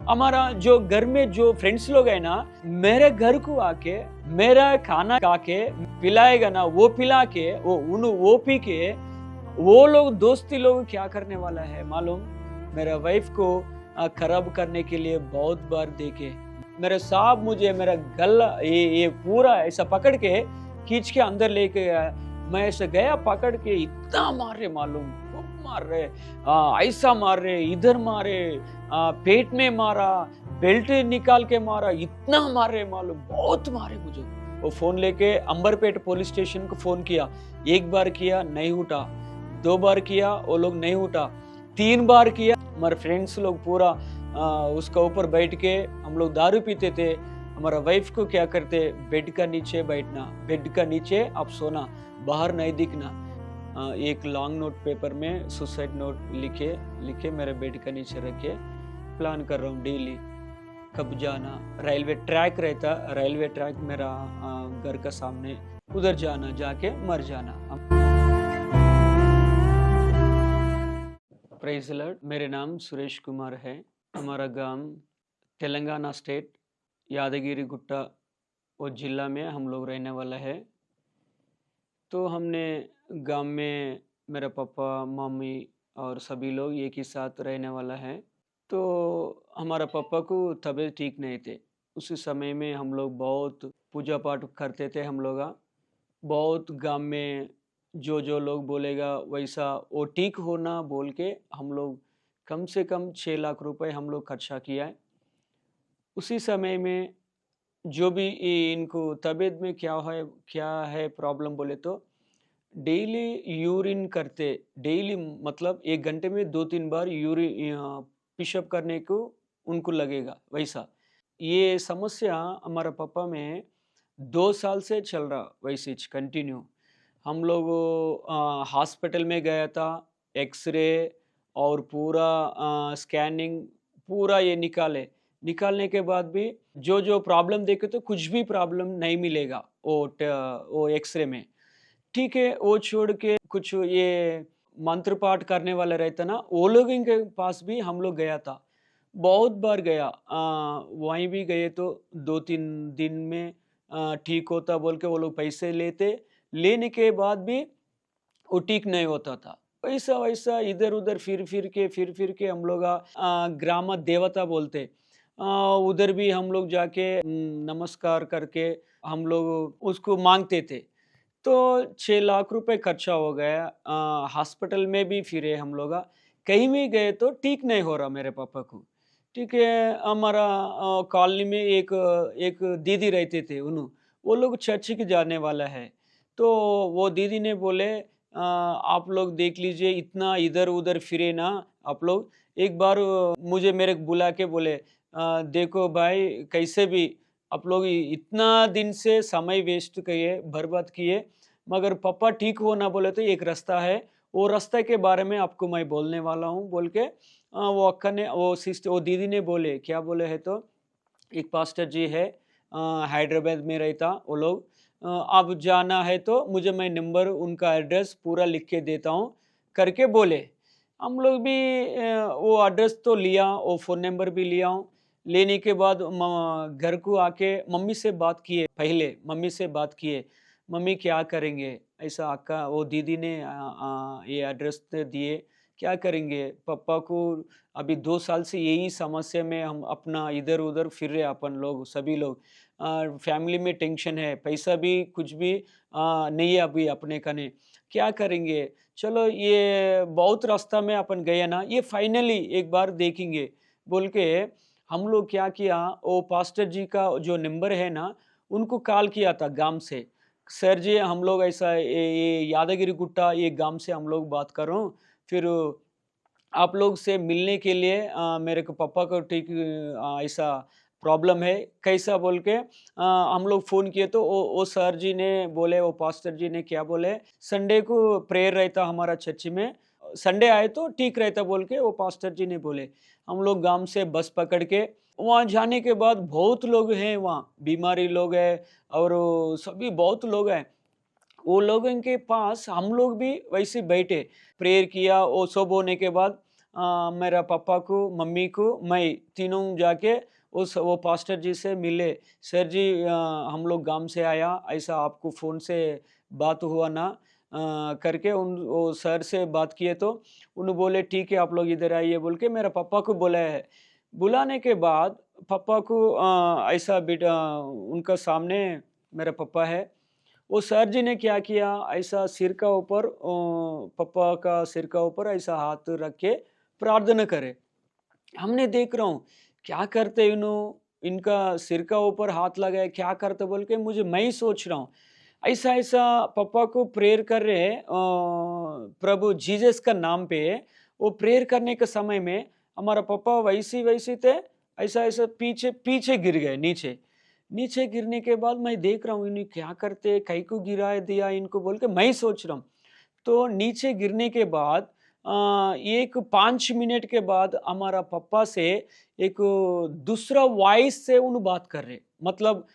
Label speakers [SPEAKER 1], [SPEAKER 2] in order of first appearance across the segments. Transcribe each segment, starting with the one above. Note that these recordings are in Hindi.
[SPEAKER 1] हमारा जो घर में जो फ्रेंड्स लोग है ना, मेरे घर को आके मेरा खाना खा के पिलाएगा ना, वो पिला के वो पी के वो लोग दोस्ती लोग क्या करने वाला है मालूम? मेरा वाइफ को खराब करने के लिए बहुत बार देखे। मेरे साहब मुझे मेरा गला ये पूरा ऐसा पकड़ के खींच के अंदर लेके गया। मैं ऐसे गया पकड़ के, इतना मार रहे मालूम, खूब मार रहे, ऐसा मार रहे, इधर मारे, पेट में मारा, बेल्ट निकाल के मारा, इतना मार रहे मालूम, बहुत मारे मुझे। वो फोन लेके अंबरपेट पुलिस स्टेशन को फोन किया। एक बार किया नहीं उठा, 2 बार किया वो लोग नहीं उठा, 3 बार किया। हमारे फ्रेंड्स लोग पूरा उसका ऊपर बैठ के हम लोग दारू पीते थे। हमारा वाइफ को क्या करते, बेड का नीचे बैठना, बेड का नीचे आप सोना, बाहर नहीं दिखना। एक लॉन्ग नोट पेपर में सुसाइड नोट लिखे मेरे बेड का नीचे रखे। प्लान कर रहा हूँ डेली कब जाना। रेलवे ट्रैक रहता, रेलवे ट्रैक मेरा घर का सामने, उधर जाना, जाके मर जाना। Praise the Lord. मेरे नाम सुरेश कुमार है। हमारा गांव तेलंगाना स्टेट यादगिरी गुट्टा वो जिला में हम लोग रहने वाला है। तो हमने गांव में मेरा पापा मम्मी और सभी लोग एक ही साथ रहने वाला है। तो हमारा पापा को तबीयत ठीक नहीं थे। उसी समय में हम लोग बहुत पूजा पाठ करते थे। हम लोग बहुत गांव में जो लोग बोलेगा वैसा वो ठीक होना बोल के हम लोग कम से कम 6 लाख रुपए हम लोग खर्चा किया है। उसी समय में जो भी इनको तबीयत में क्या है प्रॉब्लम बोले तो डेली यूरिन करते, डेली मतलब 1 घंटे में 2-3 बार पिशअप करने को उनको लगेगा वैसा। ये समस्या हमारा पापा में 2 साल से चल रहा वैसे कंटिन्यू। हम लोग हॉस्पिटल में गया था, एक्सरे और पूरा स्कैनिंग पूरा ये निकालने के बाद भी जो प्रॉब्लम देखे तो कुछ भी प्रॉब्लम नहीं मिलेगा वो एक्सरे में। ठीक है, वो छोड़ के कुछ ये मंत्र पाठ करने वाला रहता ना, वो लोगों के पास भी हम लोग गया था, बहुत बार गया। वहीं भी गए तो 2-3 दिन में ठीक होता बोल के वो लोग पैसे लेने के बाद भी वो ठीक नहीं होता था। वैसा इधर-उधर फिर के हम लोग ग्राम देवता बोलते, उधर भी हम लोग जाके नमस्कार करके हम लोग उसको मांगते थे। तो 6 लाख रुपए खर्चा हो गया। हॉस्पिटल में भी फिरे हम लोग, कहीं भी गए तो ठीक नहीं हो रहा मेरे पापा को। ठीक है, हमारा कॉलोनी में एक दीदी रहते थे, वो लोग चर्च के जाने वाला है। तो वो दीदी ने बोले आप लोग देख लीजिए, इतना इधर-उधर फिरे ना आप लोग, एक बार मुझे मेरे को बुला के बोले देखो भाई कैसे भी आप लोग इतना दिन से समय वेस्ट किए, बर्बाद किए, मगर पापा ठीक हो ना बोले तो एक रास्ता है, वो रास्ते के बारे में आपको मैं बोलने वाला हूँ बोल के वो अक्का ने वो दीदी ने बोले, क्या बोले है तो एक पास्टर जी है, हैदराबाद में रहता वो लोग, अब जाना है तो मुझे मैं नंबर उनका एड्रेस पूरा लिख के देता हूँ करके बोले। हम लोग भी वो एड्रेस तो लिया, वो फ़ोन नंबर भी लिया हूँ। लेने के बाद घर को आके मम्मी से बात किए, पहले मम्मी से बात किए, मम्मी क्या करेंगे? ऐसा अक्का वो दीदी ने ये एड्रेस दिए, क्या करेंगे? पापा को अभी 2 साल से यही समस्या में हम अपना इधर-उधर फिर रहे अपन लोग, सभी लोग। फैमिली में टेंशन है, पैसा भी कुछ भी नहीं है अभी अपने कने, क्या करेंगे? चलो ये बहुत रास्ता में अपन गए ना, ये फाइनली एक बार देखेंगे बोल के हम लोग क्या किया, वो पास्टर जी का जो नंबर है ना, उनको कॉल किया था गाँव से। सर जी हम लोग ऐसा ये यादगिरी गुट्टा ये गाँव से हम लोग बात कर रहा हूँ, फिर आप लोग से मिलने के लिए मेरे को पापा को ठीक ऐसा प्रॉब्लम है, कैसा बोल के हम लोग फ़ोन किए तो वो सर जी ने बोले, वो पास्टर जी ने क्या बोले, संडे को प्रेयर रहता हमारा चर्च में, संडे आए तो ठीक रहता बोल के वो पास्टर जी ने बोले। हम लोग गाँव से बस पकड़ के वहाँ जाने के बाद बहुत लोग हैं वहाँ, बीमारी लोग हैं और सभी बहुत लोग हैं। वो लोगों के पास हम लोग भी वैसे बैठे, प्रेयर किया, वो सब होने के बाद मेरा पापा को, मम्मी को, मैं तीनों जाके वो पास्टर जी से मिले। सर जी, हम लोग गाँव से आया, ऐसा आपको फ़ोन से बात हुआ ना, करके वो सर से बात किए तो उन्होंने बोले ठीक है आप लोग इधर आइए बोल के मेरा पापा को बुलाया है। बुलाने के बाद पापा को ऐसा बेटा उनका सामने मेरा पापा है। वो सर जी ने क्या किया, ऐसा सिर का ऊपर पापा का सिर का ऊपर ऐसा हाथ रख के प्रार्थना करे। हमने देख रहा हूँ क्या करते इनका सिर का ऊपर हाथ लगाए क्या करते बोल के मैं ही सोच रहा हूँ। ऐसा ऐसा पापा को प्रेयर कर रहे हैं, प्रभु जीसस का नाम पे। वो प्रेयर करने के समय में हमारा पापा वैसे वैसे थे, ऐसा ऐसा पीछे पीछे गिर गए नीचे। नीचे गिरने के बाद मैं देख रहा हूँ इन्हें क्या करते, कहीं को गिरा दिया इनको बोल के मैं ही सोच रहा हूँ। तो नीचे गिरने के बाद एक 5 मिनट के बाद हमारा पापा से एक दूसरा वॉइस से उन बात कर रहे। मतलब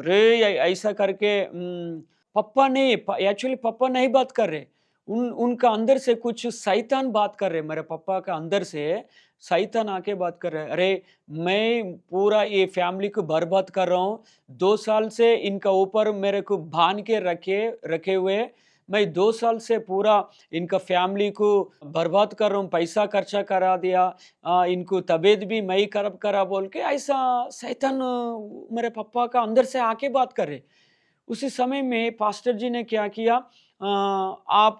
[SPEAKER 1] रे ऐसा करके पापा नहीं, एक्चुअली पापा नहीं बात कर रहे। उनका अंदर से कुछ शैतान बात कर रहे। मेरे पापा का अंदर से शैतान आके बात कर रहे हैं, अरे मैं पूरा ये फैमिली को बर्बाद कर रहा हूँ। 2 साल से इनका ऊपर मेरे को बांध के रखे हुए। मैं 2 साल से पूरा इनका फैमिली को बर्बाद कर रहा हूँ, पैसा खर्चा करा दिया, इनको तबीयत भी मैं ही खराब करा बोल के ऐसा शैतान मेरे पापा का अंदर से आके बात कर रहे। उसी समय में पास्टर जी ने क्या किया, आप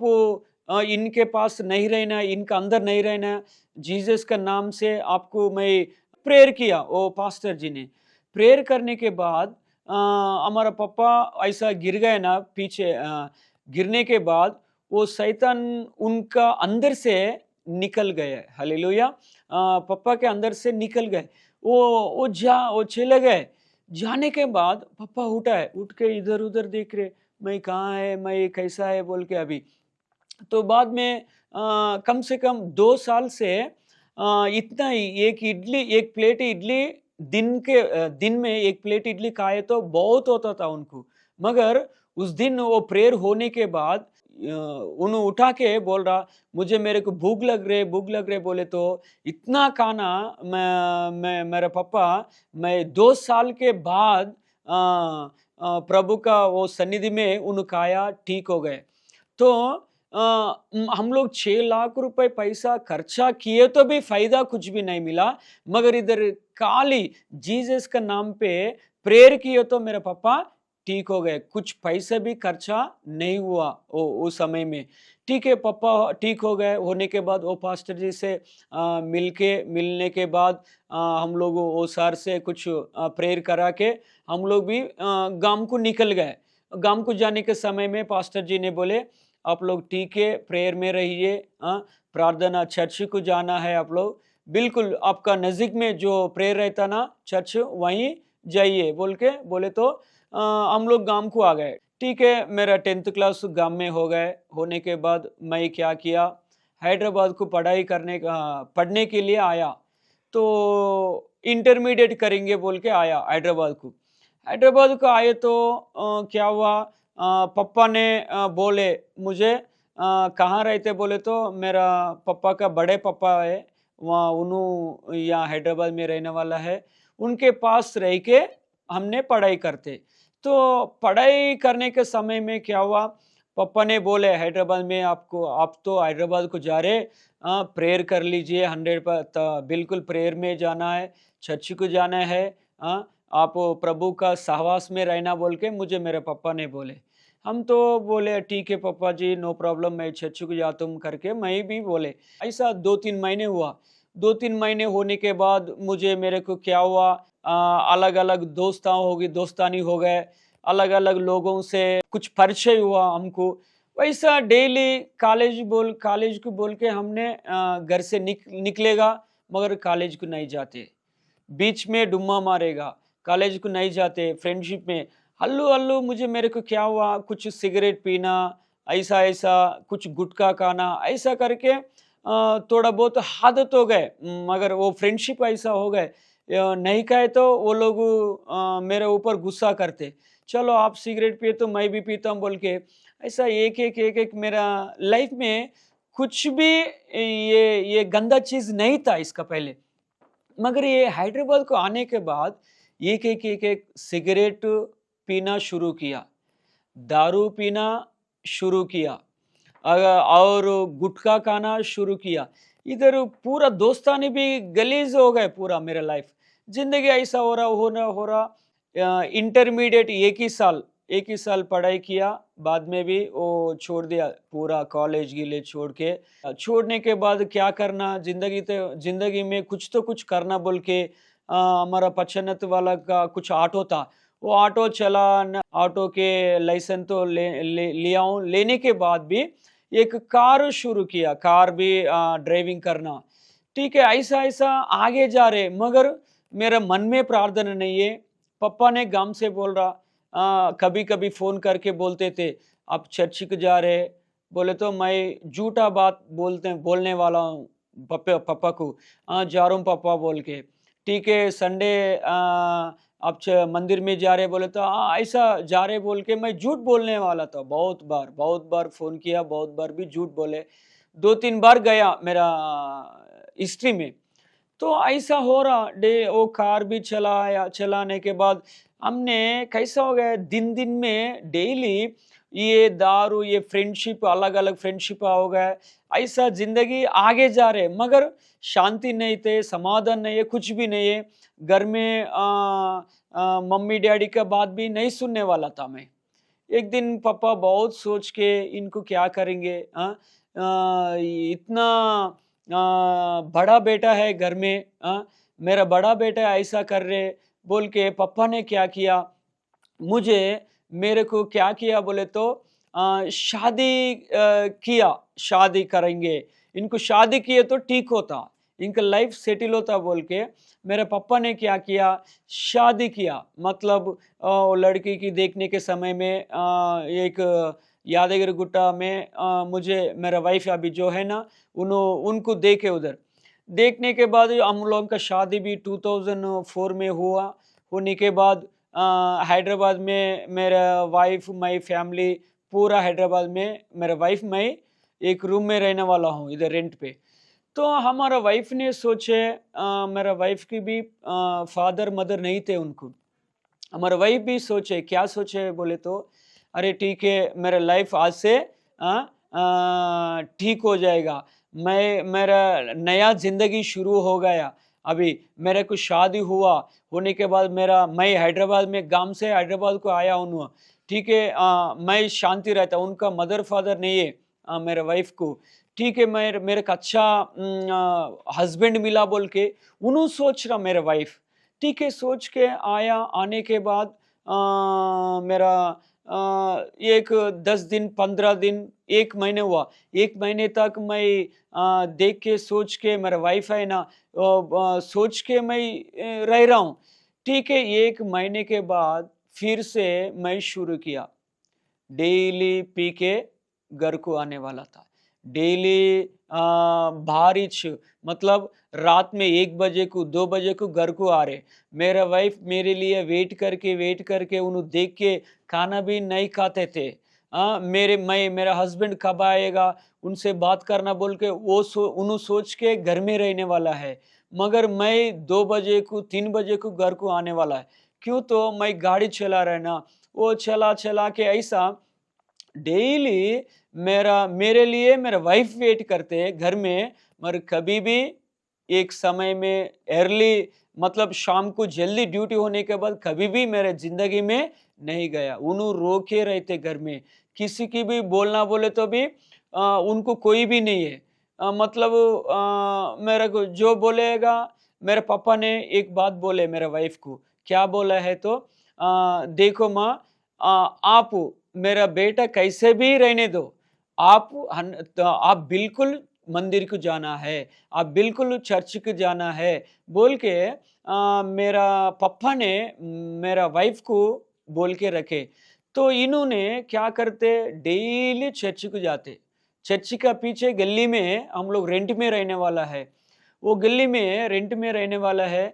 [SPEAKER 1] इनके पास नहीं रहना, इनका अंदर नहीं रहना, जीसस का नाम से आपको मैं प्रेयर किया। वो पास्टर जी ने प्रेयर करने के बाद हमारा पापा ऐसा गिर गए ना पीछे, गिरने के बाद वो शैतान उनका अंदर से निकल गए। हालेलुया। पापा के अंदर से निकल गए। वो चले गए। जाने के बाद पापा उठा है, उठ के इधर-उधर देख रहे, मैं कहाँ है, मैं कैसा है बोल के अभी। तो बाद में कम से कम 2 साल से इतना ही एक प्लेट इडली दिन में 1 प्लेट इडली खाए तो बहुत होता था उनको। मगर उस दिन वो प्रेयर होने के बाद उन्हें उठा के बोल रहा, मुझे मेरे को भूख लग रहे बोले तो इतना खाना मैं मेरा पापा मैं 2 साल के बाद प्रभु का वो सन्निधि में उन्हें खाया, ठीक हो गए। तो हम लोग 6 लाख रुपए पैसा खर्चा किए तो भी फ़ायदा कुछ भी नहीं मिला, मगर इधर खाली जीसस का नाम पे प्रेयर किए तो मेरे पापा ठीक हो गए। कुछ पैसे भी खर्चा नहीं हुआ उस समय में। ठीक है, पापा ठीक हो गए। होने के बाद वो पास्टर जी से मिलने के बाद हम लोग वो सर से कुछ प्रेयर करा के हम लोग भी गाँव को निकल गए। गाँव को जाने के समय में पास्टर जी ने बोले, आप लोग ठीक है, प्रेयर में रहिए, प्रार्थना चर्च को जाना है आप लोग। बिल्कुल आपका नज़दीक में जो प्रेयर रहता ना चर्च, वहीं जाइए बोल के बोले तो हम लोग गाँव को आ गए। ठीक है, मेरा 10th क्लास गाँव में हो गए। होने के बाद मैं क्या किया, हैदराबाद को पढ़ने के लिए आया। तो इंटरमीडिएट करेंगे बोल के आया हैदराबाद को। हैदराबाद को आए तो क्या हुआ, पापा ने बोले मुझे, कहाँ रहते बोले तो मेरा पापा का बड़े पापा है, वहाँ उन्हों यहाँ हैदराबाद में रहने वाला है। उनके पास रह के हमने पढ़ाई करते। तो पढ़ाई करने के समय में क्या हुआ, पापा ने बोले हैदराबाद में आप तो हैदराबाद को जा रहे, प्रेयर कर लीजिए 100 बिल्कुल प्रेयर में जाना है, चर्च को जाना है, आप प्रभु का सहवास में रहना बोल के मुझे मेरे पापा ने बोले। हम तो बोले ठीक है पापा जी, नो प्रॉब्लम, मैं चर्च को जाता हूँ करके मैं भी बोले। ऐसा 2-3 महीने हुआ। 2-3 महीने होने के बाद मेरे को क्या हुआ, अलग-अलग दोस्तानी हो गए, अलग-अलग लोगों से कुछ परिचय हुआ हमको। वैसा डेली कॉलेज को बोल के हमने घर से निकलेगा, मगर कॉलेज को नहीं जाते। बीच में डुम्मा मारेगा, कॉलेज को नहीं जाते, फ्रेंडशिप में हल्लू-हल्लू मेरे को क्या हुआ, कुछ सिगरेट पीना, ऐसा-ऐसा कुछ गुटखा खाना, ऐसा करके थोड़ा बहुत आदत हो गए। मगर वो फ्रेंडशिप ऐसा हो गए, नहीं खाए तो वो लोग मेरे ऊपर गुस्सा करते। चलो आप सिगरेट पिए तो मैं भी पीता हूँ बोल के। ऐसा एक-एक मेरा लाइफ में कुछ भी ये गंदा चीज़ नहीं था इसका पहले। मगर ये हैदराबाद को आने के बाद एक सिगरेट पीना शुरू किया, दारू पीना शुरू किया, और गुटखा खाना शुरू किया। इधर पूरा दोस्तानी भी गलीज़ हो गए पूरा मेरा लाइफ। ज़िंदगी ऐसा हो रहा। इंटरमीडिएट एक ही साल पढ़ाई किया, बाद में भी वो छोड़ दिया पूरा कॉलेज के लिए छोड़ के। छोड़ने के बाद क्या करना, ज़िंदगी में कुछ तो कुछ करना बोल के हमारा पचनत वाला का कुछ ऑटो था, वो ऑटो चला न, ऑटो के लाइसेंस तो लिया हूँ। लेने के बाद भी एक कार शुरू किया, कार भी ड्राइविंग करना। ठीक है, ऐसा आगे जा रहे, मगर मेरा मन में प्रार्थना नहीं है। पापा ने गांव से बोल रहा, कभी कभी फोन करके बोलते थे आप चर्च को जा रहे, बोले तो मैं झूठा बात बोलने वाला हूँ पापा को, जा रहा हूँ पापा बोल के। ठीक है, संडे आप मंदिर में जा रहे, बोले तो ऐसा जा रहे बोल के मैं झूठ बोलने वाला था। बहुत बार फोन किया, बहुत बार भी झूठ बोले, 2-3 बार गया मेरा हिस्ट्री में। तो ऐसा हो रहा डे, वो कार भी चलाया, चलाने के बाद हमने कैसा हो गया, दिन दिन में डेली ये दारू, ये फ्रेंडशिप, अलग अलग फ्रेंडशिप हो गया। ऐसा जिंदगी आगे जा रहे, मगर शांति नहीं थे, समाधान नहीं है, कुछ भी नहीं है घर में। मम्मी डैडी का बात भी नहीं सुनने वाला था मैं। एक दिन पापा बहुत सोच के इनको क्या करेंगे, इतना बड़ा बेटा है घर में, मेरा बड़ा बेटा ऐसा कर रहे बोल के पापा ने क्या किया, मेरे को क्या किया बोले तो शादी किया, शादी करेंगे, इनको शादी किए तो ठीक होता, इनका लाइफ सेटल होता बोल के मेरे पापा ने क्या किया, शादी किया। मतलब लड़की की देखने के समय में एक यादगिरी गुट्टा में मुझे मेरा वाइफ अभी जो है ना, उनको देखे, उधर देखने के बाद हम लोगों का शादी भी 2004 में हुआ। होने के बाद हैदराबाद में मेरा वाइफ, माई फैमिली पूरा हैदराबाद में, मेरा वाइफ मैं एक रूम में रहने वाला हूँ इधर रेंट पे। तो हमारा वाइफ ने सोचे, मेरा वाइफ की भी फादर मदर नहीं थे उनको, हमारा वाइफ भी सोचे, क्या सोचे बोले तो अरे ठीक है, मेरा लाइफ आज से ठीक हो जाएगा, मेरा नया जिंदगी शुरू हो गया। अभी मेरे को शादी हुआ, होने के बाद मैं हैदराबाद में, गांव से हैदराबाद को आया हूँ। ठीक है, मैं शांति रहता, उनका मदर फादर नहीं है मेरे वाइफ को। ठीक है, मेरे को अच्छा हस्बैंड मिला बोल के उन्होंने सोच रहा मेरा वाइफ। ठीक है, सोच के आया, आने के बाद मेरा एक 10 दिन, 15 दिन, 1 महीने हुआ। 1 महीने तक मैं देख के सोच के, मेरा वाइफ है ना, सोच के मैं रह रहा हूँ। ठीक है, 1 महीने के बाद फिर से मैं शुरू किया, डेली पी के घर को आने वाला था। डेली बारिश, मतलब रात में 1 बजे को, 2 बजे को घर को आ रहे। मेरा वाइफ मेरे लिए वेट करके उन्हें देख के खाना भी नहीं खाते थे। मेरा हस्बैंड कब आएगा, उनसे बात करना बोल के उन्हें सोच के घर में रहने वाला है। मगर मैं 2 बजे को, 3 बजे को घर को आने वाला है। क्यों, तो मैं गाड़ी चला रहा ना, वो चला के ऐसा डेली मेरे लिए मेरा वाइफ वेट करते हैं घर में। मगर कभी भी एक समय में अर्ली, मतलब शाम को जल्दी ड्यूटी होने के बाद कभी भी मेरे जिंदगी में नहीं गया। उन्होंने रोके रहते घर में, किसी की भी बोलना बोले तो भी उनको कोई भी नहीं है। मतलब मेरे को जो बोलेगा, मेरे पापा ने एक बात बोले मेरे वाइफ को, क्या बोला है तो देखो माँ, आप मेरा बेटा कैसे भी रहने दो, आप बिल्कुल मंदिर को जाना है, आप बिल्कुल चर्च को जाना है बोल के मेरा पापा ने मेरा वाइफ को बोल के रखे। तो इन्होंने क्या करते, डेली चर्च को जाते। चर्च का पीछे गली में हम लोग रेंट में रहने वाला है, वो गली में रेंट में रहने वाला है।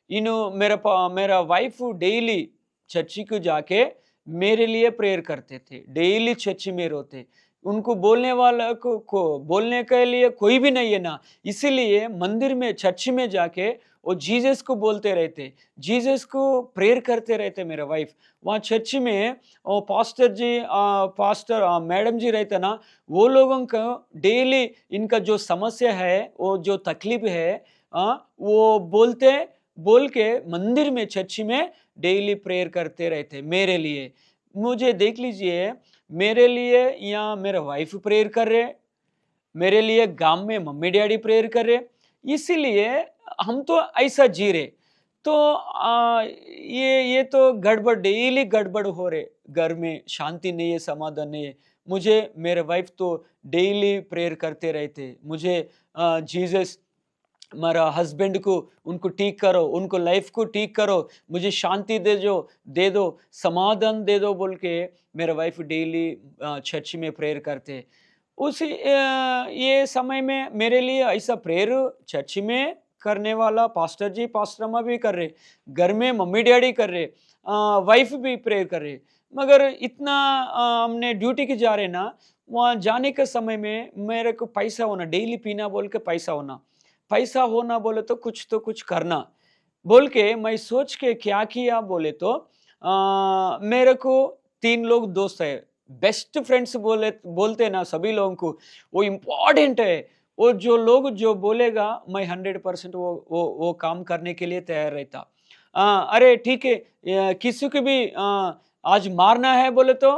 [SPEAKER 1] मेरा वाइफ डेली चर्च को जाके मेरे लिए प्रेयर करते थे, डेली चर्च में रोते। उनको बोलने वाला को बोलने के लिए कोई भी नहीं है ना, इसीलिए मंदिर में चर्च में जाके वो जीसस को बोलते रहते, जीसस को प्रेयर करते रहते मेरा वाइफ। वहाँ चर्च में वो पास्टर जी पास्टर मैडम जी रहते ना, वो लोगों को डेली इनका जो समस्या है, वो जो तकलीफ है, वो बोल के मंदिर में चर्च में डेली प्रेयर करते रहते मेरे लिए। मुझे देख लीजिए, मेरे लिए यहाँ मेरा वाइफ प्रेयर कर रहे, मेरे लिए गांव में मम्मी डैडी प्रेयर कर रहे, इसीलिए हम तो ऐसा जी रहे। तो ये तो गड़बड़, डेली गड़बड़ हो रहे, घर में शांति नहीं है, समाधान नहीं है। मुझे मेरे वाइफ तो डेली प्रेयर करते रहते, मुझे जीसस मेरा हस्बैंड को उनको ठीक करो, उनको लाइफ को ठीक करो, मुझे शांति दे दो, समाधान दे दो बोल के मेरा वाइफ डेली चर्च में प्रेयर करते। उसी ये समय में मेरे लिए ऐसा प्रेयर चर्च में करने वाला पास्टर जी पास्टर अम्मा भी कर रहे, घर में मम्मी डैडी कर रहे, वाइफ भी प्रेयर कर रहे। मगर इतना हमने ड्यूटी की जा रहे ना, वहाँ जाने के समय में मेरे को पैसा होना, डेली पीना बोल के पैसा होना बोले तो कुछ करना बोल के मैं सोच के क्या किया बोले तो मेरे को 3 लोग दोस्त है, बेस्ट फ्रेंड्स बोलते ना सभी लोगों को, वो इम्पोर्टेंट है। वो जो लोग जो बोलेगा मैं 100% वो काम करने के लिए तैयार रहता। अरे ठीक है, किसी को भी आज मारना है बोले तो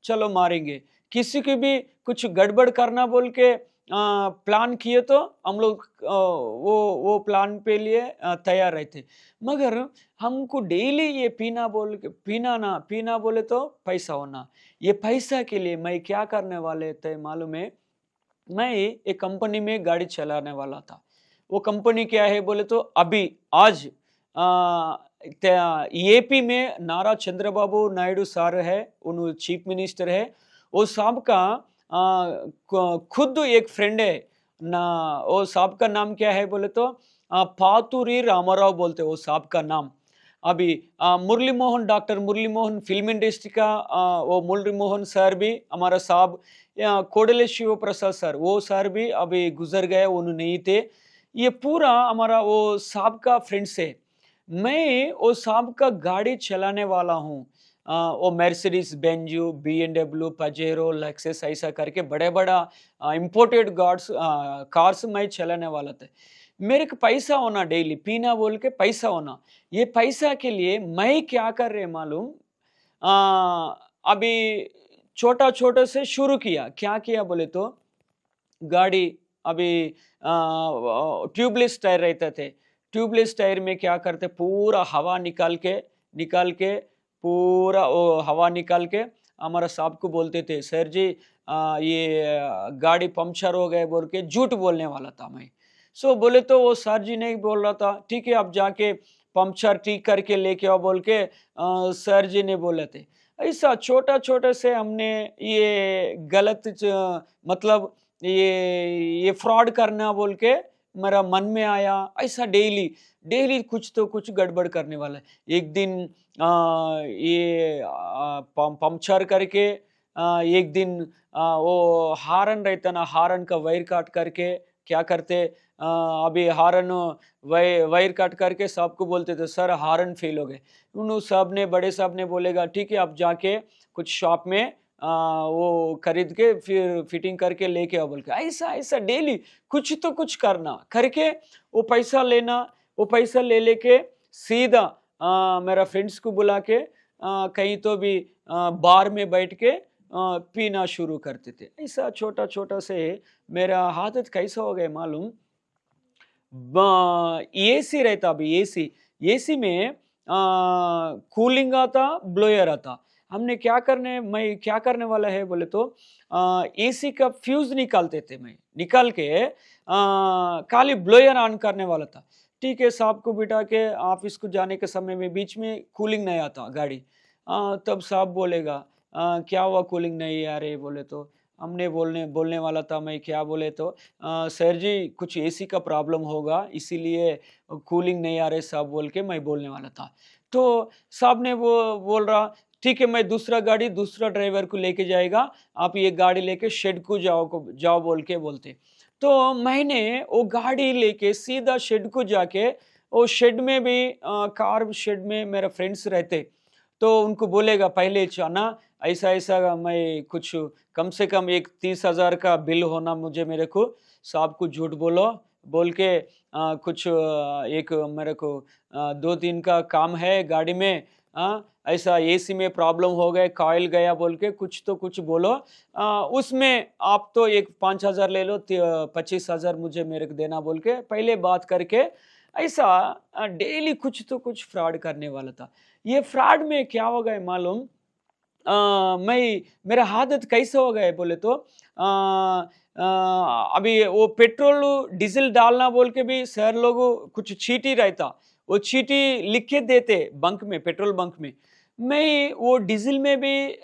[SPEAKER 1] चलो मारेंगे, किसी की भी कुछ गड़बड़ करना बोल के प्लान किए तो हम लोग वो प्लान पे लिए तैयार रहते। मगर हमको डेली ये पीना बोले तो पैसा होना, ये पैसा के लिए मैं क्या करने वाले थे मालूम है? मैं एक कंपनी में गाड़ी चलाने वाला था। वो कंपनी क्या है बोले तो अभी आज एपी में नारा चंद्रबाबू नायडू सर है, उन चीफ मिनिस्टर है। वो साहब का खुद एक फ्रेंड है ना, वो साहब का नाम क्या है बोले तो पातूरी रामाराव बोलते वो साहब का नाम। अभी डॉक्टर मुरली मोहन फिल्म इंडस्ट्री का वो मुरली मोहन सर भी हमारा साहब, कोडले शिव प्रसाद सर, वो सर भी अभी गुजर गए, उन्होंने नहीं थे। ये पूरा हमारा वो साहब का फ्रेंड्स है। मैं वो साहब का गाड़ी चलाने वाला हूँ। वो मर्सिडीज बेंजू, BMW, पजेरो, लेक्सस ऐसा करके बड़ा इम्पोर्टेड कार्स मैं चलाने वाला था। मेरे को पैसा होना, डेली पीना बोल के पैसा होना। ये पैसा के लिए मैं क्या कर रहे मालूम? अभी छोटा से शुरू किया, क्या किया बोले तो गाड़ी अभी ट्यूबलेस टायर रहते थे। ट्यूबलेस टायर में क्या करते, पूरा हवा निकाल के पूरा वो हवा निकाल के हमारा साहब को बोलते थे, सर जी ये गाड़ी पंक्चर हो गए बोल के झूठ बोलने वाला था मैं। सो बोले तो वो सर जी नहीं बोल रहा था, ठीक है आप जाके पंक्चर ठीक करके लेके आओ बोल के सर जी ने बोले थे। ऐसा छोटा से हमने ये गलत मतलब ये फ्रॉड करना बोल के मेरा मन में आया। ऐसा डेली कुछ तो कुछ गड़बड़ करने वाला है। एक दिन ये पंक्चर करके एक दिन वो हारन रहता ना, हारन का वायर काट करके क्या करते, अभी हारन वायर काट करके सबको बोलते थे सर हारन फेल हो गए। उन साहब ने, बड़े साहब ने बोलेगा ठीक है आप जाके कुछ शॉप में वो खरीद के फिर फिटिंग करके लेके आओ बोल के। ऐसा डेली कुछ तो कुछ करना करके वो पैसा लेना, वो पैसा ले लेके सीधा मेरा फ्रेंड्स को बुला के कहीं तो भी बार में बैठ के पीना शुरू करते थे। ऐसा छोटा से मेरा आदत कैसा हो गया मालूम? एसी रहता, अभी एसी में कूलिंग आता, ब्लोयर आता। मैं क्या करने वाला है बोले तो एसी का फ्यूज निकालते थे, मैं निकाल के खाली ब्लोयर ऑन करने वाला था। ठीक है, साहब को बिठा के ऑफिस को जाने के समय में बीच में कूलिंग नहीं आता गाड़ी, तब साहब बोलेगा क्या हुआ कूलिंग नहीं आ रही बोले तो हमने बोलने वाला था मैं, क्या बोले तो सर जी कुछ एसी का प्रॉब्लम होगा इसीलिए कूलिंग नहीं आ रहे साहब बोल के मैं बोलने वाला था। तो साहब ने वो बोल रहा ठीक है, मैं दूसरा गाड़ी दूसरा ड्राइवर को लेके जाएगा, आप ये गाड़ी लेके शेड को जाओ बोल के बोलते। तो मैंने वो गाड़ी लेके सीधा शेड को जाके, वो शेड में भी कार शेड में मेरा फ्रेंड्स रहते, तो उनको बोलेगा पहले जाना, ऐसा-ऐसा मैं कुछ कम से कम एक 30,000 का बिल होना मुझे, मेरे को साहब को झूठ बोलो बोल के कुछ एक मेरे को 2-3 का काम है गाड़ी में, ऐसा एसी में प्रॉब्लम हो गए, कॉइल गया बोल के कुछ तो कुछ बोलो, उसमें आप तो एक 5,000 ले लो, 25,000 मुझे मेरे को देना बोल के पहले बात करके, ऐसा डेली कुछ तो कुछ फ्रॉड करने वाला था। ये फ्रॉड में क्या हो गया मालूम? मेरा आदत कैसे हो गया बोले तो, अभी वो पेट्रोल डीजल डालना बोल के भी सर लोग कुछ चीटी रहता, वो चीटी लिख के देते बंक में, पेट्रोल बंक में। मैं वो डीजल में भी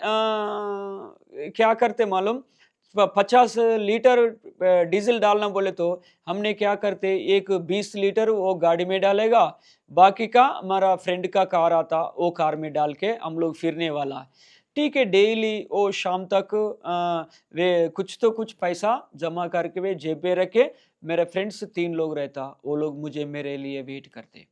[SPEAKER 1] क्या करते मालूम? 50 लीटर डीजल डालना बोले तो हमने क्या करते, एक 20 लीटर वो गाड़ी में डालेगा, बाकी का हमारा फ्रेंड का कार आता, वो कार में डाल के हम लोग फिरने वाला है। ठीक है, डेली वो शाम तक वे कुछ तो कुछ पैसा जमा करके वे जेब पे रखे, मेरे फ्रेंड्स 3 लोग रहता, वो लोग मुझे मेरे लिए वेट करते।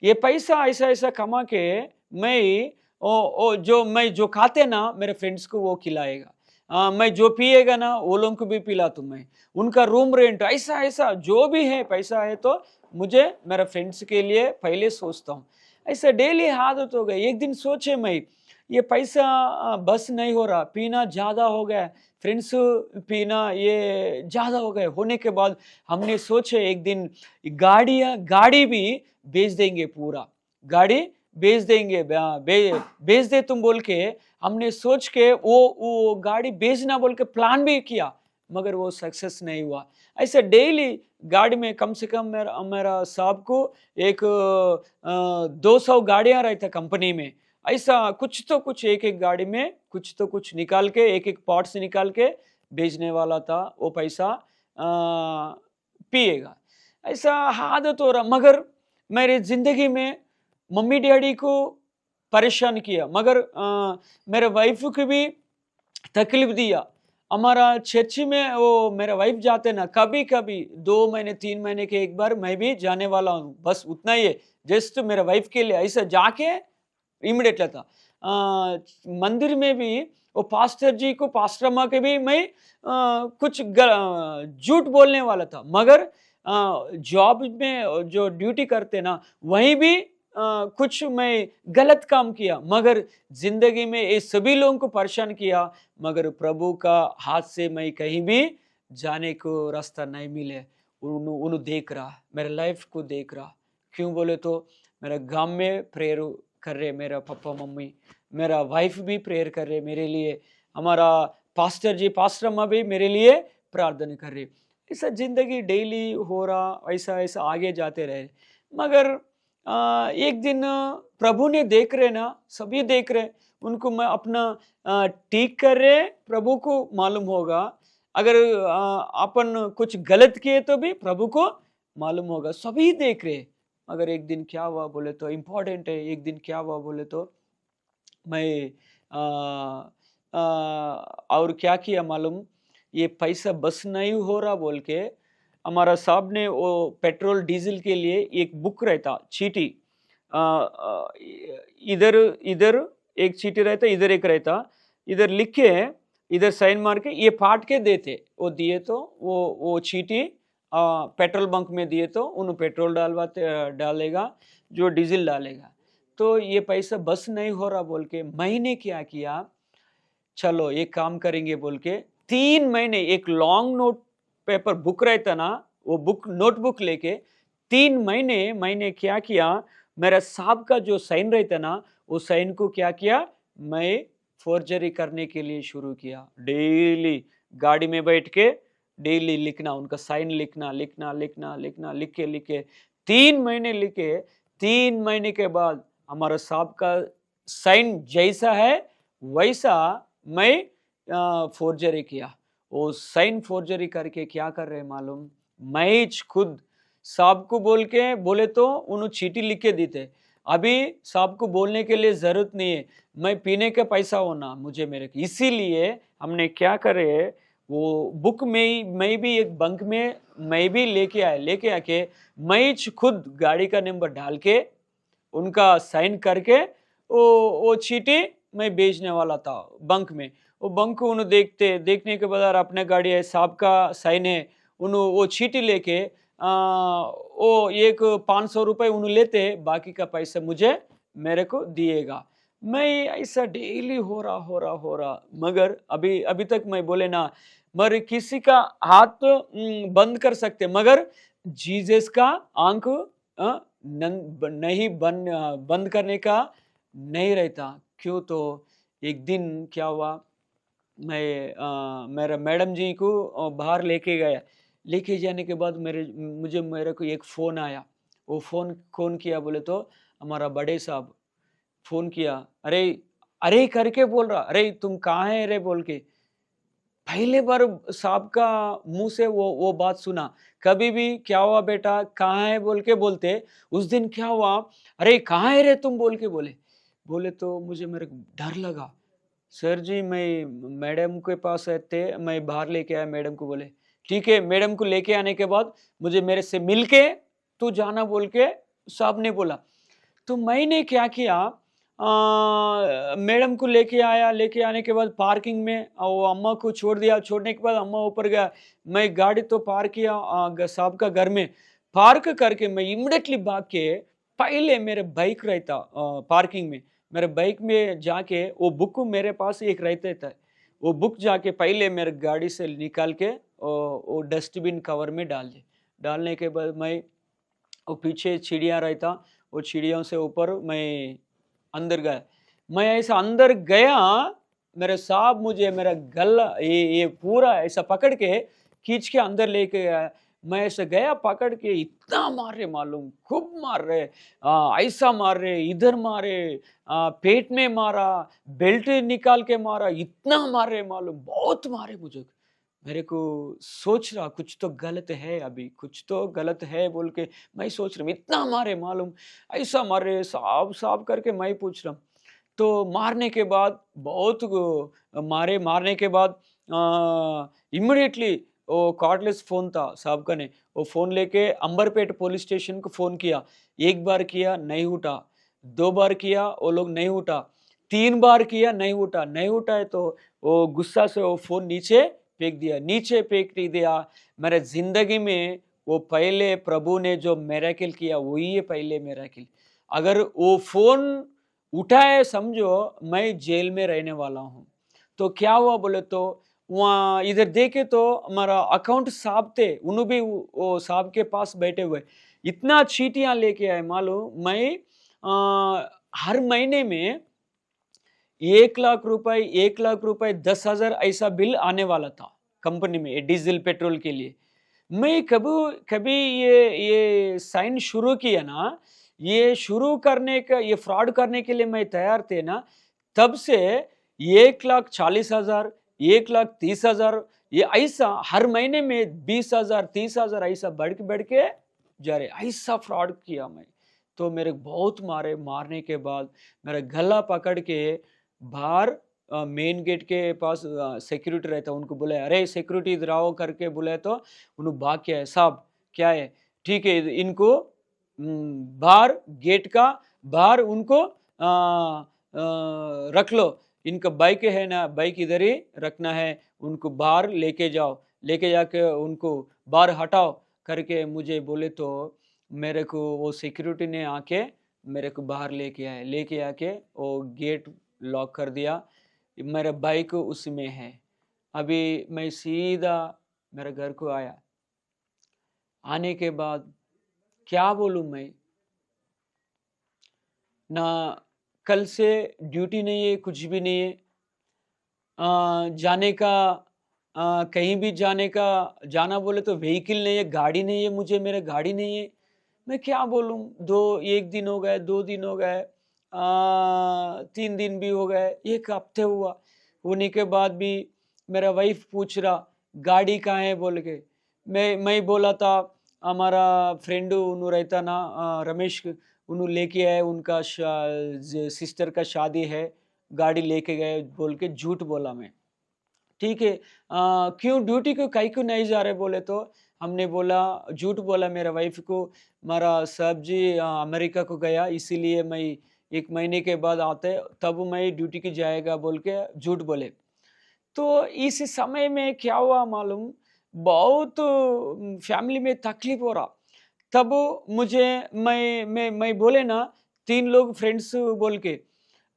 [SPEAKER 1] ये पैसा ऐसा-ऐसा कमा के मैं मैं जो खाते ना मेरे फ्रेंड्स को वो खिलाएगा। मैं जो पिएगा ना वो लोगों को भी पिला दूँ मैं। उनका रूम रेंट ऐसा-ऐसा जो भी है पैसा है तो मुझे मेरे फ्रेंड्स के लिए पहले सोचता हूँ। ऐसा डेली आदत हो गई। एक दिन सोचे मैं, ये पैसा बस नहीं हो रहा, पीना ज़्यादा हो गया, फ्रेंड्स पीना ये ज़्यादा हो गया। होने के बाद हमने सोचे एक दिन गाड़ी भी बेच देंगे पूरा, गाड़ी बेच देंगे, बेच दे तुम बोल के हमने सोच के वो गाड़ी बेचना बोल के प्लान भी किया, मगर वो सक्सेस नहीं हुआ। ऐसे डेली गाड़ी में कम से कम मेरा साहब को एक 200 गाड़ियाँ रहता कंपनी में। ऐसा कुछ तो कुछ एक-एक गाड़ी में कुछ तो कुछ निकाल के एक-एक पार्ट्स निकाल के बेचने वाला था, वो पैसा पिएगा। ऐसा आदत हो रहा, मगर मेरे ज़िंदगी में मम्मी-डैडी को परेशान किया, मगर मेरे वाइफ़ को भी तकलीफ़ दिया। हमारा चर्च में वो मेरा वाइफ़ जाते ना, कभी-कभी 2 महीने 3 महीने के एक बार मैं भी जाने वाला हूँ, बस उतना ही है। जस्ट मेरे वाइफ़ के लिए ऐसा जाके इमीडिएट आता। मंदिर में भी वो पास्टर जी को, पास्टर अम्मा के भी मैं कुछ झूठ बोलने वाला था, मगर जॉब में जो ड्यूटी करते ना वहीं भी कुछ मैं गलत काम किया, मगर ज़िंदगी में ये सभी लोगों को परेशान किया, मगर प्रभु का हाथ से मैं कहीं भी जाने को रास्ता नहीं मिले। उन्हों देख रहा, मेरे लाइफ़ को देख रहा। क्यों बोले तो मेरे गाँव में प्रेयर कर रहे, मेरा पापा मम्मी, मेरा वाइफ भी प्रेयर कर रहे मेरे लिए, हमारा पास्टर जी, पास्टर अम्मा भी मेरे लिए प्रार्थना कर रहे। ऐसा ज़िंदगी डेली हो रहा, ऐसा-ऐसा आगे जाते रहे। मगर एक दिन प्रभु ने देख रहे ना, सभी देख रहे, उनको मैं अपना ठीक कर रहे, प्रभु को मालूम होगा। अगर अपन कुछ गलत किए तो भी प्रभु को मालूम होगा, सभी देख रहे। मगर एक दिन क्या हुआ बोले तो इम्पोर्टेंट है, एक दिन क्या हुआ बोले तो मैं और क्या किया मालूम? ये पैसा बस नहीं हो रहा बोल के हमारा साहब ने वो पेट्रोल डीजल के लिए एक बुक रहता, चीटी, इधर इधर एक चीटी रहता, इधर एक रहता, इधर लिख के इधर साइन मार के ये फाट के देते, वो दिए तो वो चीटी पेट्रोल बंक में दिए तो उन्हें पेट्रोल डालेगा, जो डीजल डालेगा। तो ये पैसा बस नहीं हो रहा बोल के मैंने क्या किया, चलो एक काम करेंगे बोल के 3 महीने एक लॉन्ग नोट पेपर बुक रहता ना, वो बुक नोटबुक लेके 3 महीने मैंने क्या किया, मेरा साहब का जो साइन रहता ना, वो साइन को क्या किया, मैं फोर्जरी करने के लिए शुरू किया। डेली गाड़ी में बैठ के डेली लिखना, उनका साइन लिखना, लिख के 3 महीने लिखे। 3 महीने के बाद हमारा साहब का साइन जैसा है वैसा मैं फोर्जरी किया। वो साइन फोर्जरी करके क्या कर रहे मालूम? मैं खुद साहब को बोले तो उन्होंने चीटी लिख के देते, अभी साहब को बोलने के लिए ज़रूरत नहीं है, मैं पीने का पैसा होना मुझे मेरे को। इसीलिए हमने क्या करे, वो बुक में ही मैं भी एक बंक में मैं भी लेके आके मैं खुद गाड़ी का नंबर डाल के उनका साइन करके वो चीटी मैं बेचने वाला था बंक में। वो बंक उन्हें देखने के बाद अपने गाड़ी है, साहब का साइन है, उन्होंने वो चीटी लेके वो एक 500 रुपये उन्हें लेते, बाकी का पैसा मुझे मेरे को दिएगा। मैं ऐसा डेली हो रहा, मगर अभी अभी तक मैं बोले ना, मगर किसी का हाथ तो बंद कर सकते, मगर जीसस का आंख नहीं बंद करने का नहीं रहता। क्यों? तो एक दिन क्या हुआ, मेरा मैडम जी को बाहर लेके गया। लेके जाने के बाद मेरे को एक फ़ोन आया। वो फ़ोन कौन किया बोले तो हमारा बड़े साहब फ़ोन किया। अरे अरे करके बोल रहा, अरे तुम कहाँ है रे बोल के। पहले बार साहब का मुंह से वो बात सुना। कभी भी क्या हुआ बेटा कहाँ है बोल के बोलते, उस दिन क्या हुआ, अरे कहाँ है रे तुम बोल के बोले तो मेरे को डर लगा। सर जी मैं मैडम के पास रहते, मैं बाहर लेके आया मैडम को। बोले ठीक है। मैडम को लेके आने के बाद मुझे मेरे से मिल के तू जाना बोल के साहब ने बोला। तो मैंने क्या किया, मैडम को लेके आया। लेके आने के बाद पार्किंग में वो अम्मा को छोड़ दिया। छोड़ने के बाद अम्मा ऊपर गया, मैं गाड़ी तो पार्क किया साहब का घर में। पार्क करके मैं इमिडिएटली भाग के पहले मेरे बाइक रहता पार्किंग में, मेरे बाइक में जाके वो बुक मेरे पास एक रहता था, वो बुक जाके पहले मेरे गाड़ी से निकाल के वो डस्टबिन कवर में डाल दिए। डालने के बाद मैं वो पीछे चिड़िया रहता, वो चिड़ियों से ऊपर मैं अंदर गया। मैं ऐसा अंदर गया, मेरे साहब मुझे मेरा गला ये पूरा ऐसा पकड़ के खींच के अंदर लेके गया। मैं ऐसे गया पकड़ के, इतना मार रहे मालूम, खूब मार रहे, ऐसा मार रहे, इधर मारे, पेट में मारा, बेल्ट निकाल के मारा, इतना मार रहे मालूम, बहुत मारे मुझे। मेरे को सोच रहा कुछ तो गलत है, अभी कुछ तो गलत है बोल के मैं सोच रहा हूँ, इतना मारे मालूम, ऐसा मारे साहब साहब करके मैं पूछ रहा हूँ। तो मारने के बाद बहुत मारने के बाद इमीडिएटली वो कॉर्डलेस फ़ोन था साहब का ने, वो फ़ोन लेके अंबरपेट पुलिस स्टेशन को फ़ोन किया। एक बार किया नहीं उठा, 2 बार किया वो लोग नहीं उठा, 3 बार किया नहीं उठा, नहीं उठाए तो वो गुस्सा से वो फ़ोन नीचे फेंक दिया, नीचे फेंक दिया। मेरे ज़िंदगी में वो पहले प्रभु ने जो मिरेकल किया वही है पहले मिरेकल। अगर वो फ़ोन उठाए समझो मैं जेल में रहने वाला हूँ। तो क्या हुआ बोले तो वहाँ इधर देखे तो हमारा अकाउंट साहब थे, उन्होंने भी वो साहब के पास बैठे हुए इतना चीटियाँ लेके आए मालूम। मैं हर महीने में 1 लाख रुपए 1 लाख रुपए 10,000 ऐसा बिल आने वाला था कंपनी में, ये डीजल पेट्रोल के लिए। मैं कभी कभी ये साइन शुरू किया ना, ये शुरू करने का, ये फ्रॉड करने के लिए मैं तैयार थे ना, तब से 1,40,000 1,30,000 ये ऐसा हर महीने में 20,000 30,000 ऐसा बढ़ के जा रहे, ऐसा फ्रॉड किया मैं। तो मेरे बहुत मारे, मारने के बाद मेरा गला पकड़ के बाहर मेन गेट के पास सिक्योरिटी रहता, उनको बुलाया, अरे सिक्योरिटी इधर आओ करके बुलाया। तो उन्होंने भाग के आए, साहब क्या है, ठीक है इनको बाहर गेट का बाहर उनको रख लो, इनका बाइक है ना, बाइक इधर ही रखना है, उनको बाहर लेके जाओ, लेके जाके उनको बाहर हटाओ करके मुझे बोले। तो मेरे को वो सिक्योरिटी ने आके मेरे को बाहर लेके आके वो गेट लॉक कर दिया। मेरा बाइक उसमें है। अभी मैं सीधा मेरे घर को आया। आने के बाद क्या बोलूं मैं, ना कल से ड्यूटी नहीं है, कुछ भी नहीं है। जाने का कहीं भी जाना बोले तो व्हीकल नहीं है, गाड़ी नहीं है, मुझे मेरा गाड़ी नहीं है। मैं क्या बोलूं, 1 दिन हो गए, 2 दिन हो गए, 3 दिन भी हो गए, 1 हफ्ते हुआ। होने के बाद भी मेरा वाइफ पूछ रहा गाड़ी कहाँ है बोल के। मैं बोला था हमारा फ्रेंड उन्हों रहता ना रमेश, उन्होंने लेके आए, उनका सिस्टर का शादी है, गाड़ी लेके गए बोल के झूठ बोला मैं। ठीक है, क्यों ड्यूटी को काहे को नहीं जा रहे बोले तो हमने बोला, झूठ बोला मेरा वाइफ को, मेरा साहब जी अमेरिका को गया इसीलिए मैं 1 महीने के बाद आते तब मैं ड्यूटी की जाएगा बोल के झूठ बोले। तो इस समय में क्या हुआ मालूम, बहुत फैमिली में तकलीफ हो रहा। तब मुझे मैं बोले ना 3 लोग फ्रेंड्स बोल के,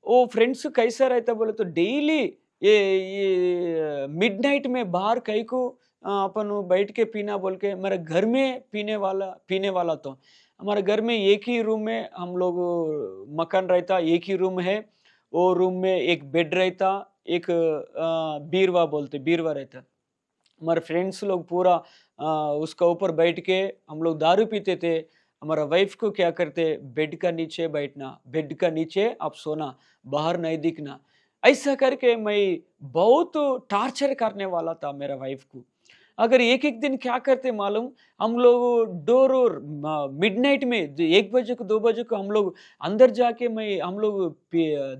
[SPEAKER 1] वो फ्रेंड्स कैसा रहता बोले तो डेली ये मिडनाइट में बाहर कहीं को अपन वो बैठ के पीना बोल के, मेरे घर में पीने वाला तो हमारे घर में एक ही रूम में हम लोग मकान रहता, एक ही रूम है। वो रूम में एक बेड रहता, एक बीरवा बोलते बीरवा रहता। हमारे फ्रेंड्स लोग पूरा उसका ऊपर बैठ के हम लोग दारू पीते थे। हमारा वाइफ को क्या करते, बेड का नीचे बैठना, बेड का नीचे आप सोना, बाहर नहीं दिखना। ऐसा करके मैं बहुत टॉर्चर करने वाला था मेरा वाइफ को। अगर एक-एक दिन क्या करते मालूम, हम लोग डोर और मिडनाइट में 1 बजे को 2 बजे को हम लोग अंदर जाके हम लोग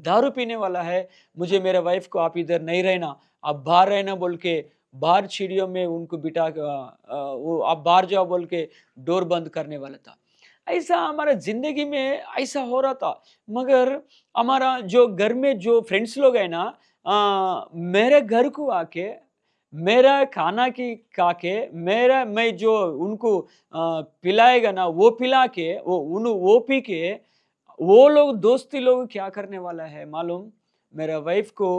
[SPEAKER 1] दारू पीने वाला है, मुझे मेरा वाइफ को आप इधर नहीं रहना, आप बाहर रहना बोल के, बाहर सीढ़ियों में उनको बिठा के वो आप बाहर जाओ बोल के डोर बंद करने वाला था। ऐसा हमारा ज़िंदगी में ऐसा हो रहा था। मगर हमारा जो घर में जो फ्रेंड्स लोग हैं ना, मेरे घर को आके मेरा खाना की खा के मैं जो उनको पिलाएगा ना वो पिला के वो पी के, वो लोग दोस्ती लोग क्या करने वाला है मालूम, मेरा वाइफ को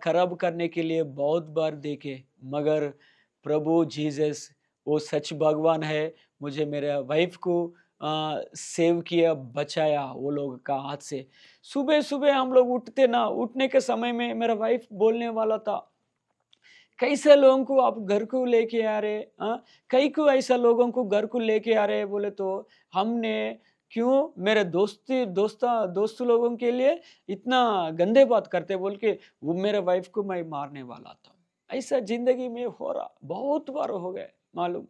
[SPEAKER 1] खराब करने के लिए बहुत बार देखे। मगर प्रभु जीसस वो सच भगवान है, मुझे मेरे वाइफ को सेव किया, बचाया वो लोग का हाथ से। सुबह-सुबह हम लोग उठते ना, उठने के समय में मेरा वाइफ बोलने वाला था, कैसे लोगों को आप घर को लेके आ रहे, कई को ऐसा लोगों को घर को लेके आ रहे हैं बोले तो हमने क्यों मेरे दोस्त लोगों के लिए इतना गंदे बात करते बोल के वो मेरे वाइफ को मैं मारने वाला था। ऐसा जिंदगी में हो रहा, बहुत बार हो गए मालूम।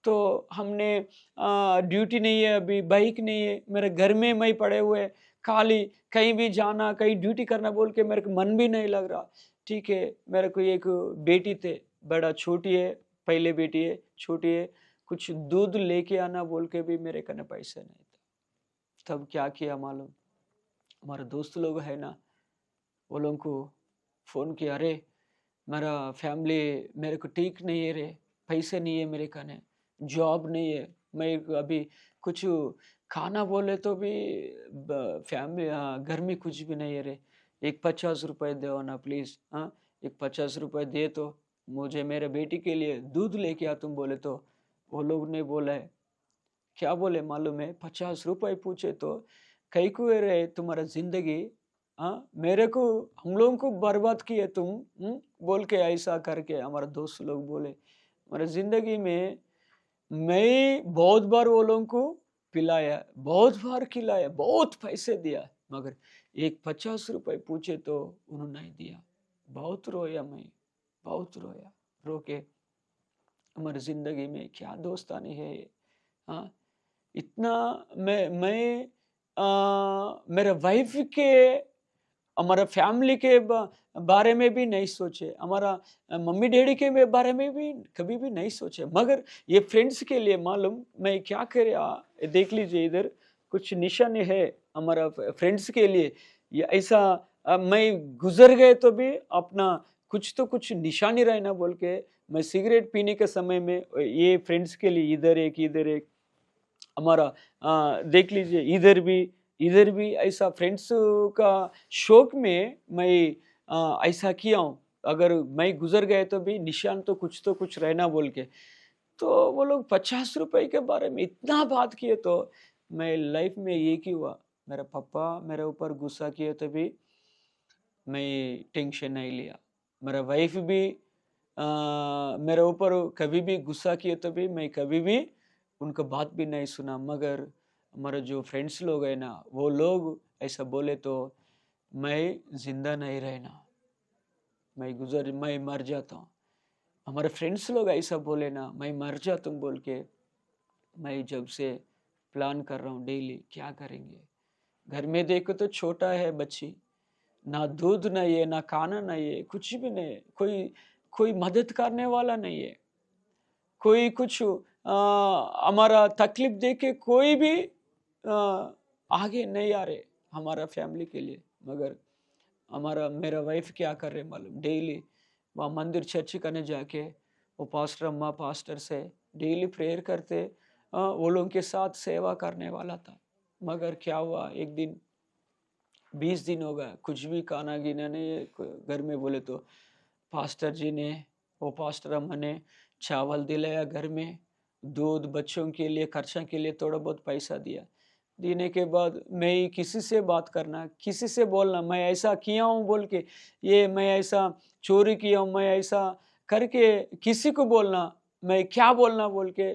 [SPEAKER 1] तो हमने ड्यूटी नहीं है, अभी बाइक नहीं है, मेरे घर में मैं पड़े हुए खाली, कहीं भी जाना कहीं ड्यूटी करना बोल के मेरे को मन भी नहीं लग रहा। ठीक है, मेरे को एक बेटी थे, बड़ा छोटी है, पहले बेटी है, छोटी है, कुछ दूध लेके आना बोल के भी मेरे कने पैसे नहीं था। तब क्या किया मालूम, हमारे दोस्त लोग है ना, वो लोगों को फ़ोन किया, अरे मेरा फैमिली मेरे को ठीक नहीं है रे, पैसे नहीं है मेरे कने, जॉब नहीं है, मैं अभी कुछ खाना बोले तो भी फैमिली घर में कुछ भी नहीं है रे, एक 50 रुपए दो ना प्लीज़, हाँ, एक 50 रुपए दे तो मुझे मेरे बेटी के लिए दूध लेके आ तुम बोले तो। वो लोग ने बोला है, क्या बोले मालूम है, 50 रुपए पूछे तो कई को रे तुम्हारा जिंदगी, मेरे को हम लोगों को बर्बाद किए तुम, बोल के ऐसा करके हमारे दोस्त लोग बोले। हमारे जिंदगी में मैं बहुत बार वो लोगों को पिलाया, बहुत बार खिलाया, बहुत पैसे दिया, मगर एक 50 रुपए पूछे तो उन्होंने नहीं दिया। बहुत रोया मैं, बहुत रोया, रो के हमारी जिंदगी में क्या दोस्तानी है ये, हाँ। इतना मैं मेरे वाइफ के, हमारा फैमिली के बारे में भी नहीं सोचे, हमारा मम्मी डैडी के बारे में भी कभी भी नहीं सोचे, मगर ये फ्रेंड्स के लिए मालूम मैं क्या करे, देख लीजिए इधर कुछ निशान है हमारा फ्रेंड्स के लिए। ये ऐसा मैं गुजर गए तो भी अपना कुछ तो कुछ निशानी रहना बोल के, मैं सिगरेट पीने के समय में ये फ्रेंड्स के लिए इधर एक हमारा देख लीजिए इधर भी ऐसा फ्रेंड्स का शौक में मैं ऐसा किया हूँ। अगर मैं गुजर गए तो कुछ रहना बोल के। तो वो लोग 50 रुपए के बारे में इतना बात किए तो मैं लाइफ में एक ही हुआ, मेरा पापा मेरे ऊपर गुस्सा किए तभी मैं टेंशन नहीं लिया। मेरा वाइफ भी मेरे ऊपर कभी भी गुस्सा किए तभी मैं कभी भी उनका बात भी नहीं सुना। मगर हमारे जो फ्रेंड्स लोग हैं ना, वो लोग ऐसा बोले तो मैं ज़िंदा नहीं रहना, मैं मर जाता हूँ। हमारे फ्रेंड्स लोग ऐसा बोले ना, मैं मर जाता हूँ बोल के, मैं जब से प्लान कर रहा हूँ डेली क्या करेंगे। घर में देखो तो छोटा है बच्ची, ना दूध नहीं है, ना खाना नहीं है, कुछ भी नहीं है, कोई कोई मदद करने वाला नहीं है, कोई कुछ हमारा तकलीफ देख के कोई भी आगे नहीं आ रहे हमारा फैमिली के लिए। मगर हमारा मेरा वाइफ क्या कर रहे मालूम, डेली वहाँ मंदिर चर्च करने जाके वो पास्टर अम्मा पास्टर से डेली प्रेयर करते, वो लोगों के साथ सेवा करने वाला था। मगर क्या हुआ, एक दिन 20 दिन हो गया, कुछ भी खाना गीना नहीं घर में। बोले तो पास्टर जी ने, वो पास्टर अम्मा ने चावल दिलाया घर में, दूध बच्चों के लिए खर्चा के लिए थोड़ा बहुत पैसा दिया। देने के बाद मैं ही किसी से बात करना, किसी से बोलना मैं ऐसा किया हूँ बोल के, ये मैं ऐसा चोरी किया हूँ, मैं ऐसा करके किसी को बोलना, मैं क्या बोलना बोल के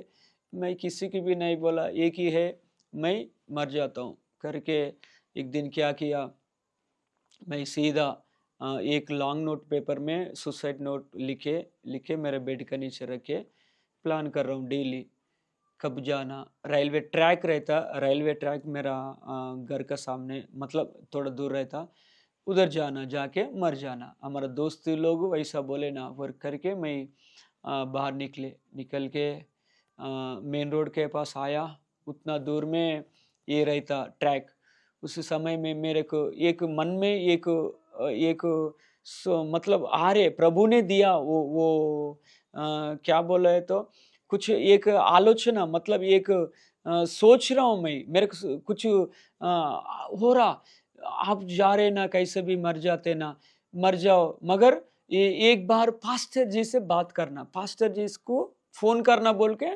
[SPEAKER 1] मैं किसी की भी नहीं बोला। एक ही है, मैं मर जाता हूँ करके। एक दिन क्या किया, मैं सीधा एक लॉन्ग नोट पेपर में सुसाइड नोट लिखे लिखे मेरे बेड के नीचे रखे, प्लान कर रहा हूँ डेली कब जाना। रेलवे ट्रैक रहता, रेलवे ट्रैक मेरा घर का सामने मतलब थोड़ा दूर रहता, उधर जाना, जाके मर जाना। हमारा दोस्त लोग वैसा बोले ना, वर्क करके मैं बाहर निकल के मेन रोड के पास आया। उतना दूर में ये रहता ट्रैक। उस समय में मेरे को एक मन में एक मतलब आ रहे प्रभु ने दिया वो क्या बोला है तो कुछ एक आलोचना, मतलब एक सोच रहा हूँ मैं, मेरे को कुछ हो रहा, आप जा रहे ना, कैसे भी मर जाते ना, मर जाओ। मगर एक बार पास्टर जी से बात करना, पास्टर जी को फोन करना बोल के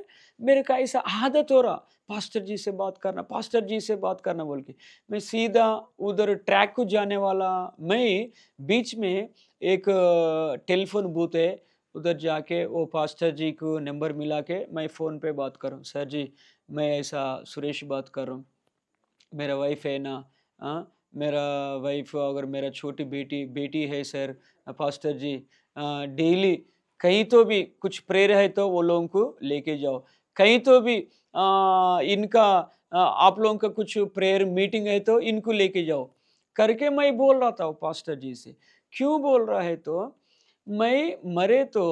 [SPEAKER 1] मेरे का ऐसा आदत हो रहा, पास्टर जी से बात करना, पास्टर जी से बात करना बोल के मैं सीधा उधर ट्रैक को जाने वाला। मैं बीच में एक टेलीफोन बूथ है, उधर जाके वो पास्टर जी को नंबर मिला के मैं फ़ोन पे बात कर रहा हूँ। सर जी, मैं ऐसा सुरेश बात कर रहा हूँ, मेरा वाइफ है ना, मेरा वाइफ और मेरा छोटी बेटी बेटी है सर। पास्टर जी डेली कहीं तो भी कुछ प्रेयर है तो वो लोगों को लेके जाओ, कहीं तो भी इनका आप लोगों का कुछ प्रेयर मीटिंग है तो इनको लेके जाओ करके मैं बोल रहा था वो पास्टर जी से। क्यों बोल रहा है तो मैं मरे तो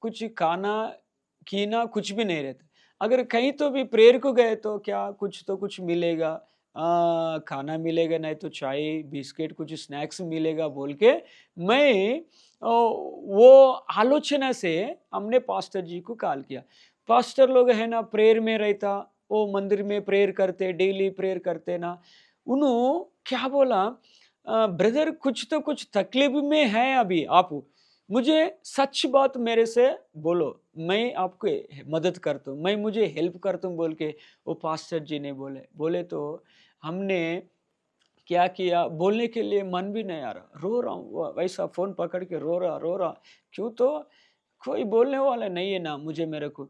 [SPEAKER 1] कुछ खाना कीना कुछ भी नहीं रहता, अगर कहीं तो भी प्रेयर को गए तो क्या कुछ तो कुछ मिलेगा, खाना मिलेगा, नहीं तो चाय बिस्किट कुछ स्नैक्स मिलेगा बोल के मैं वो आलोचना से हमने पास्टर जी को कॉल किया। पास्टर लोग है ना प्रेयर में रहता, वो मंदिर में प्रेयर करते, डेली प्रेयर करते ना। उन्होंने क्या बोला, ब्रदर कुछ तो कुछ तकलीफ में है अभी आप, मुझे सच बात मेरे से बोलो, मैं आपको मदद करता हूँ, मैं मुझे हेल्प करता हूँ बोल के वो पास्टर जी ने बोले तो हमने क्या किया, बोलने के लिए मन भी नहीं आ रहा, रो रहा हूँ वैसा फ़ोन पकड़ के रो रहा। क्यों तो कोई बोलने वाला नहीं है ना मुझे, मेरे को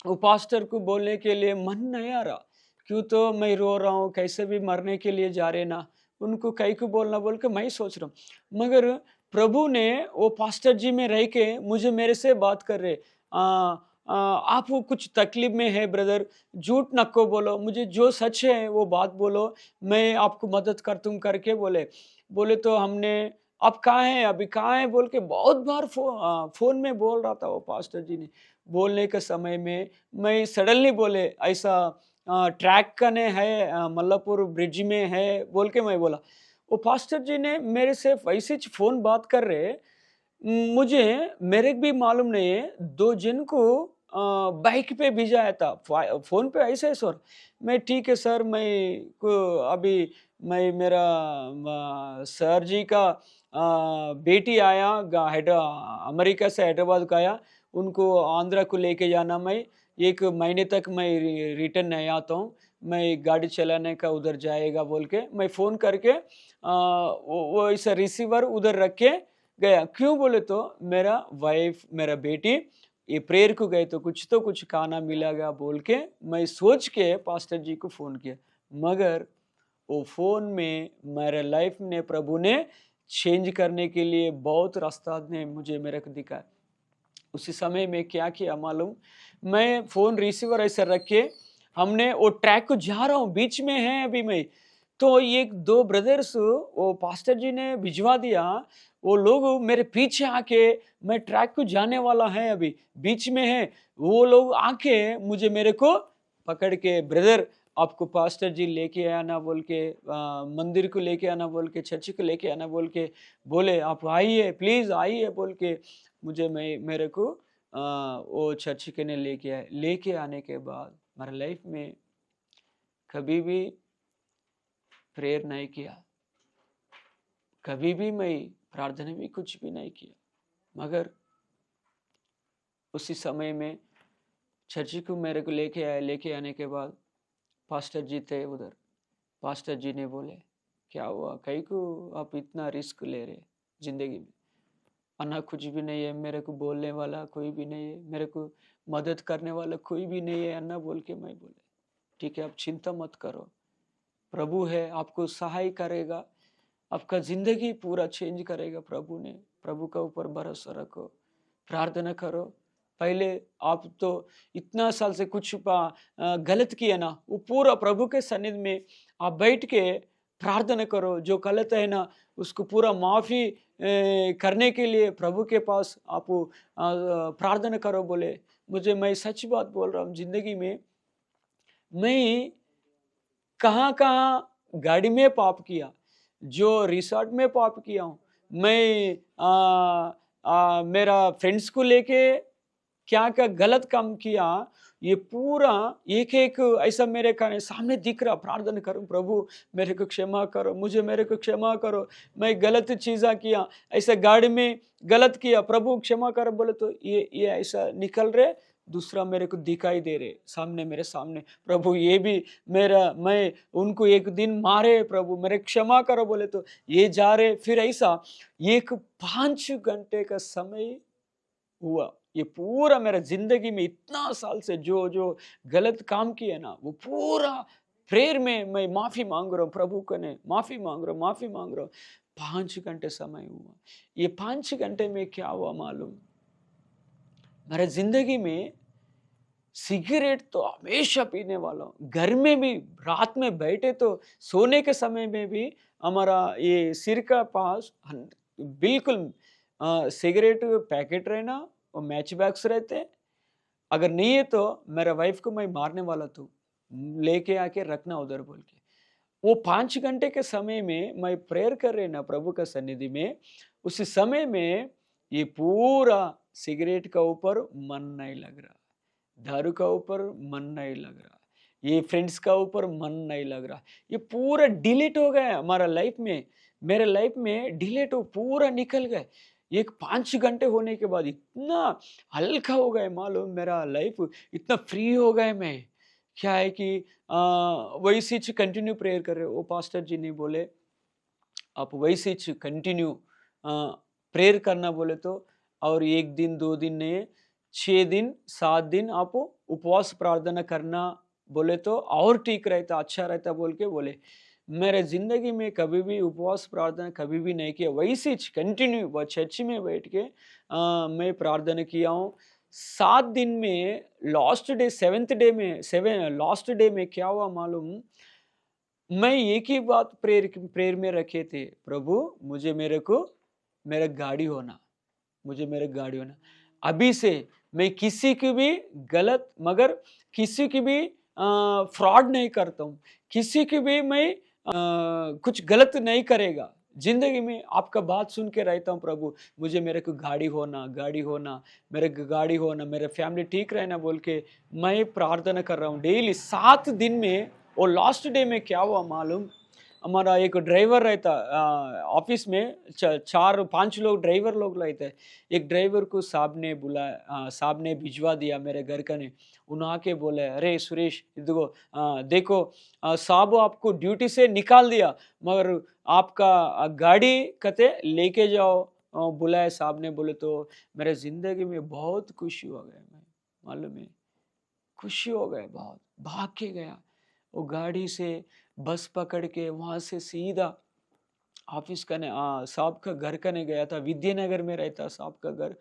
[SPEAKER 1] वो पास्टर को बोलने के लिए मन नहीं आ रहा। क्यों तो मैं रो रहा हूँ, कैसे भी मरने के लिए जा रहे ना, उनको कहीं को बोलना बोल के मैं सोच रहा हूँ। मगर प्रभु ने वो पास्टर जी में रह के मुझे मेरे से बात कर रहे, आप वो कुछ तकलीफ में है ब्रदर, झूठ नको बोलो, मुझे जो सच है वो बात बोलो, मैं आपको मदद कर तुम करके बोले तो हमने आप कहाँ हैं, अभी कहाँ हैं बोल के बहुत बार फ़ोन में बोल रहा था वो पास्टर जी ने। बोलने के समय में मैं सडनली बोले ऐसा ट्रैक कने है, मल्लापुर ब्रिज में है बोल के मैं बोला। वो पास्टर जी ने मेरे से वैसे ही फ़ोन बात कर रहे, मुझे मेरे को भी मालूम नहीं है, 2 जन को बाइक पे भिजाया था। फ़ोन पे ऐसे सर, मैं ठीक है सर, मैं को अभी मैं मेरा सर जी का बेटी आया अमेरिका से हैदराबाद का आया, उनको आंध्रा को लेके जाना, मैं 1 महीने तक मैं रिटर्न नहीं आता हूँ, मैं गाड़ी चलाने का उधर जाएगा बोल के मैं फ़ोन करके वो ऐसा रिसीवर उधर रख के गया। क्यों बोले तो मेरा वाइफ मेरा बेटी ये प्रेयर को गए तो कुछ खाना मिलेगा बोल के मैं सोच के पास्टर जी को फ़ोन किया। मगर वो फ़ोन में मेरे लाइफ ने प्रभु ने चेंज करने के लिए बहुत रास्ता ने मुझे मेरे को दिखाया। उसी समय में क्या किया मालूम, मैं फ़ोन रिसीवर ऐसे रख के हमने वो ट्रैक को जा रहा हूँ, बीच में है अभी मैं, तो एक दो ब्रदर्स वो पास्टर जी ने भिजवा दिया, वो लोग मेरे पीछे आके, मैं ट्रैक को जाने वाला है अभी, बीच में है, वो लोग आके मुझे मेरे को पकड़ के, ब्रदर आपको पास्टर जी लेके आना बोल के, मंदिर को लेके आना बोल के, चर्च को लेके आना बोल के बोले, आप आइए प्लीज आइए बोल के मुझे मेरे को वो चर्च के ने लेके आए। लेके आने के बाद मेरे लाइफ में कभी भी प्रेयर नहीं किया, कभी भी मैं प्रार्थना भी कुछ भी नहीं किया, मगर उसी समय में चर्च को मेरे को लेके आए। लेके आने के बाद पास्टर जी थे उधर, पास्टर जी ने बोले, क्या हुआ, कहीं को आप इतना रिस्क ले रहे जिंदगी में, अन्ना कुछ भी नहीं है, मेरे को बोलने वाला कोई भी नहीं है, मेरे को मदद करने वाला कोई भी नहीं है अन्ना बोल के मैं बोले, ठीक है आप चिंता मत करो, प्रभु है आपको सहाय करेगा, आपका जिंदगी पूरा चेंज करेगा प्रभु ने, प्रभु का ऊपर भरोसा रखो, प्रार्थना करो। पहले आप तो इतना साल से कुछ गलत किया ना, वो पूरा प्रभु के सन्निधि में आप बैठ के प्रार्थना करो, जो गलत है ना उसको पूरा माफ़ी करने के लिए प्रभु के पास आप प्रार्थना करो बोले। मैं सच बात बोल रहा हूँ, जिंदगी में मैं कहाँ कहाँ गाड़ी में पाप किया, जो रिसोर्ट में पाप किया हूँ मैं, मेरा फ्रेंड्स को लेके क्या क्या गलत काम किया, ये पूरा एक एक ऐसा मेरे सामने दिख रहा। प्रार्थना करूं, प्रभु मेरे को क्षमा करो, मुझे मेरे को क्षमा करो, मैं गलत चीज़ा किया, ऐसा गाड़ी में गलत किया, प्रभु क्षमा करो बोले तो ये ऐसा निकल रहे, दूसरा मेरे को दिखाई दे रहे सामने, मेरे सामने, प्रभु ये भी मैं उनको एक दिन मारे, प्रभु मेरे क्षमा करो बोले तो ये जा रहे। फिर ऐसा एक 5 घंटे का समय हुआ। ये पूरा मेरा जिंदगी में इतना साल से जो जो गलत काम किए ना, वो पूरा प्रेयर में मैं माफी मांग रहा हूँ, प्रभु को ने माफी मांग रहा हूँ, माफी मांग रहा हूँ। 5 घंटे समय हुआ। ये 5 घंटे में क्या हुआ मालूम, मेरे जिंदगी में सिगरेट तो हमेशा पीने वाला हूँ, घर में भी रात में बैठे तो सोने के समय में भी हमारा ये सिर का पास बिल्कुल सिगरेट पैकेट रहना और मैच बैग्स रहते, अगर नहीं है तो मेरा वाइफ को मैं मारने वाला तो लेके आके रखना उधर बोल के। वो 5 घंटे के समय में मैं प्रेयर कर रहे ना प्रभु का सन्निधि में, उस समय में ये पूरा सिगरेट का ऊपर मन नहीं लग रहा, दारू का ऊपर मन नहीं लग रहा, ये फ्रेंड्स का ऊपर मन नहीं लग रहा, ये पूरा डिलीट हो गया हमारा लाइफ में, मेरे लाइफ में डिलीट हो पूरा निकल गए। एक 5 घंटे होने के बाद इतना हल्का हो गया मालूम, मेरा लाइफ इतना फ्री हो गया। मैं क्या है कि वैसे कंटिन्यू प्रेयर कर रहे हो, वो पास्टर जी ने बोले आप वैसे कंटिन्यू प्रेयर करना बोले तो, और 1 दिन 2 दिन नहीं 6 दिन 7 दिन आप उपवास प्रार्थना करना बोले तो और ठीक रहता, अच्छा रहता बोल के बोले। मेरे जिंदगी में कभी भी उपवास प्रार्थना कभी भी नहीं किया, वैसे कंटिन्यू चर्च में बैठ के मैं प्रार्थना किया हूँ। 7 दिन में लास्ट डे 7th डे में लास्ट डे में क्या हुआ मालूम, मैं एक ही बात प्रेयर में रखे थे, प्रभु मुझे मेरा गाड़ी होना, मुझे मेरा गाड़ी होना। अभी से मैं किसी की भी गलत मगर किसी की भी फ्रॉड नहीं करता हूँ, किसी की भी मैं कुछ गलत नहीं करेगा जिंदगी में, आपका बात सुन के रहता हूँ प्रभु, मुझे मेरे को गाड़ी होना मेरे को गाड़ी होना, मेरे फैमिली ठीक रहना बोल के मैं प्रार्थना कर रहा हूँ डेली 7 दिन में। और लास्ट डे में क्या हुआ मालूम, हमारा एक ड्राइवर रहता ऑफिस में 4-5 लोग ड्राइवर लोग रहते, एक ड्राइवर को साहब ने बुलाया, साहब ने भिजवा दिया मेरे घर का ने, उन्हें आके बोले अरे सुरेश देखो साहब आपको ड्यूटी से निकाल दिया मगर आपका गाड़ी कते लेके जाओ, बुलाए साहब ने बोले तो मेरे जिंदगी में बहुत खुशी हो गया, मैं मालूम है खुशी हो गए, बहुत भाग के गया वो गाड़ी से, बस पकड़ के वहाँ से सीधा ऑफिस साहब का घर करने गया था, विद्यानगर में रहता साहब का घर।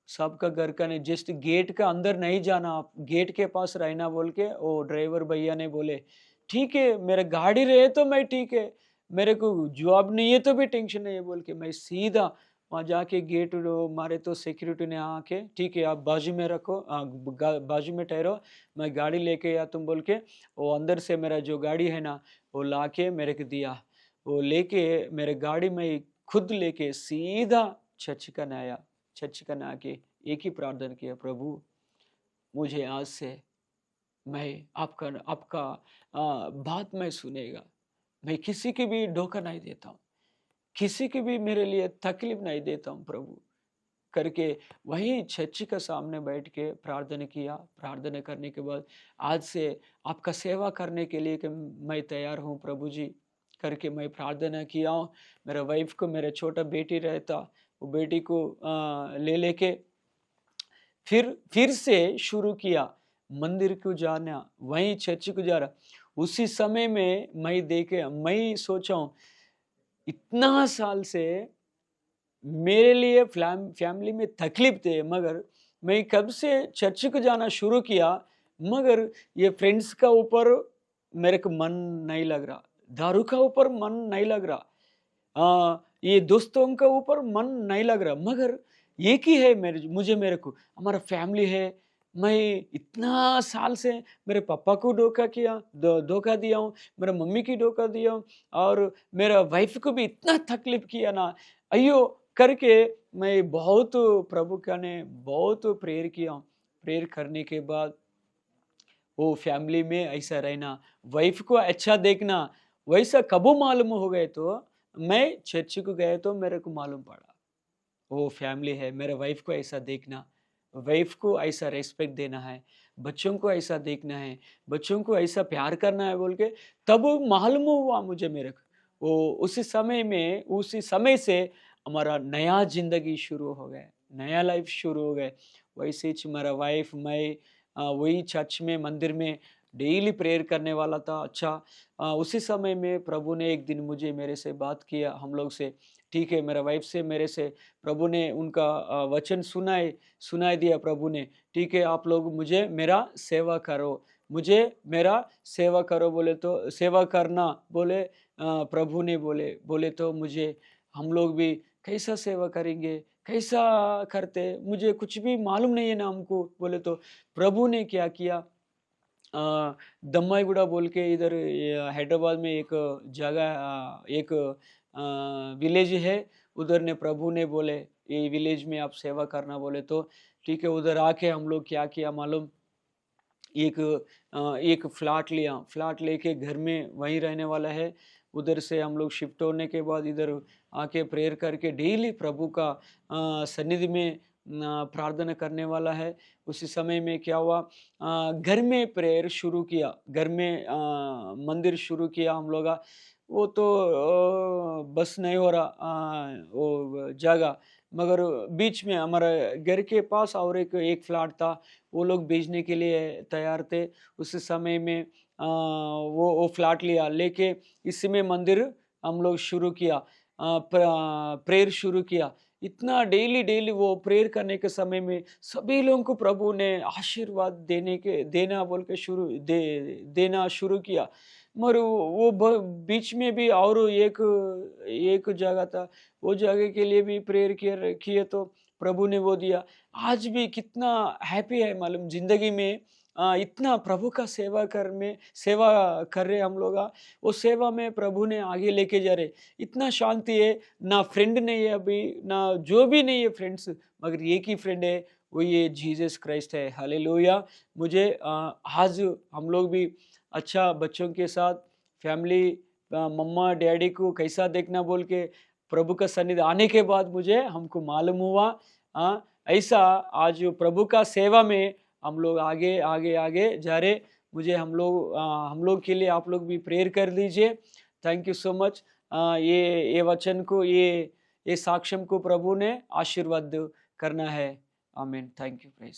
[SPEAKER 1] साहब का घर का नहीं, जस्ट गेट का अंदर नहीं जाना, आप गेट के पास रहना बोल के वो ड्राइवर भैया ने बोले। ठीक है, मेरा गाड़ी रहे तो मैं ठीक है, मेरे को जॉब नहीं है तो भी टेंशन नहीं है बोल के मैं सीधा वहाँ जाके गेट मारे तो सिक्योरिटी ने आके ठीक है आप बाजू में रखो, बाजू में ठहरो, मैं गाड़ी लेके या तुम बोल के वो अंदर से मेरा जो गाड़ी है ना वो लाके मेरे को दिया। वो लेके मेरे गाड़ी में खुद लेके सीधा चर्च का आया। चर्च का आके एक ही प्रार्थना किया, प्रभु मुझे आज से मैं आपका आपका बात मैं सुनेगा, मैं किसी की भी धोखा नहीं देता हूँ, किसी की भी मेरे लिए तकलीफ नहीं देता हूँ प्रभु करके वही चर्च के सामने बैठ के प्रार्थना किया। प्रार्थना करने के बाद आज से आपका सेवा करने के लिए कि मैं तैयार हूँ प्रभु जी करके मैं प्रार्थना किया हूँ। मेरा वाइफ को, मेरा छोटा बेटी रहता, वो बेटी को ले लेके फिर से शुरू किया मंदिर को जाना, वहीं चर्च को जा रहा। उसी समय में मैं सोचा हूँ इतना साल से मेरे लिए फैमिली में तकलीफ थे, मगर मैं कब से चर्च को जाना शुरू किया, मगर ये फ्रेंड्स का ऊपर मेरे को मन नहीं लग रहा, दारू का ऊपर मन नहीं लग रहा, ये दोस्तों के ऊपर मन नहीं लग रहा, मगर एक ही है मेरे को हमारा फैमिली है। मैं इतना साल से मेरे पापा को धोखा दिया हूँ, मेरा मम्मी की धोखा दिया हूँ, और मेरा वाइफ को भी इतना तकलीफ किया ना, अयो करके मैं बहुत प्रभु का ने बहुत प्रेयर किया हूँ। प्रेयर करने के बाद वो फैमिली में ऐसा रहना, वाइफ को अच्छा देखना, वैसा कबू मालूम हो गए तो मैं चर्च को गए तो मेरे को मालूम पड़ा वो फैमिली है। मेरे वाइफ को ऐसा देखना, वाइफ को ऐसा रेस्पेक्ट देना है, बच्चों को ऐसा देखना है, बच्चों को ऐसा प्यार करना है बोल के तब मालूम हुआ मुझे मेरे को। वो उसी समय से हमारा नया जिंदगी शुरू हो गया, नया लाइफ शुरू हो गया। वैसे ही मेरा वाइफ मैं वही चर्च में मंदिर में डेली प्रेयर करने वाला था। अच्छा उसी समय में प्रभु ने एक दिन मुझे मेरे से बात किया, हम लोग से ठीक है, मेरा वाइफ से मेरे से प्रभु ने उनका वचन सुनाई दिया प्रभु ने, ठीक है आप लोग मुझे मेरा सेवा करो, मुझे मेरा सेवा करो बोले तो सेवा करना बोले प्रभु ने बोले तो मुझे हम लोग भी कैसा सेवा करेंगे, कैसा करते, मुझे कुछ भी मालूम नहीं है ना हमको बोले तो प्रभु ने क्या किया, दम्माईगुड़ा बोल के इधर हैदराबाद में एक जगह एक विलेज है, उधर ने प्रभु ने बोले ये विलेज में आप सेवा करना बोले तो ठीक है। उधर आके हम लोग क्या किया मालूम, एक फ्लैट लेके घर में वहीं रहने वाला है। उधर से हम लोग शिफ्ट होने के बाद इधर आके प्रेयर करके डेली प्रभु का सन्निधि में प्रार्थना करने वाला है। उसी समय में क्या हुआ, घर में प्रेयर शुरू किया, घर में मंदिर शुरू किया हम लोग। वो तो बस नहीं हो रहा वो जगह, मगर बीच में हमारा घर के पास और एक फ्लैट था, वो लोग बेचने के लिए तैयार थे। उस समय में वो फ्लैट लेके इसमें मंदिर हम लोग शुरू किया, प्रेयर शुरू किया। इतना डेली वो प्रेयर करने के समय में सभी लोगों को प्रभु ने आशीर्वाद देना बोल के देना शुरू किया। मगर वो बीच में भी और एक जगह था, वो जगह के लिए भी प्रेयर किए तो प्रभु ने वो दिया। आज भी कितना हैप्पी है मालूम जिंदगी में, इतना प्रभु का सेवा कर रहे हम लोग, वो सेवा में प्रभु ने आगे लेके जा रहे। इतना शांति है, ना फ्रेंड नहीं है अभी, ना जो भी नहीं है फ्रेंड्स, मगर एक ही फ्रेंड है, वो ये जीसस क्राइस्ट है। हालेलुया। मुझे आज हम लोग भी अच्छा बच्चों के साथ फैमिली मम्मा डैडी को कैसा देखना बोल के प्रभु का सन्निधि आने के बाद मुझे हमको मालूम हुआ, ऐसा आज प्रभु का सेवा में हम लोग आगे जा रहे। मुझे हम लोग के लिए आप लोग भी प्रेयर कर लीजिए। Thank you so much. ये वचन को ये साक्ष्यम को प्रभु ने आशीर्वाद करना है। आमीन। Thank you. प्रेज।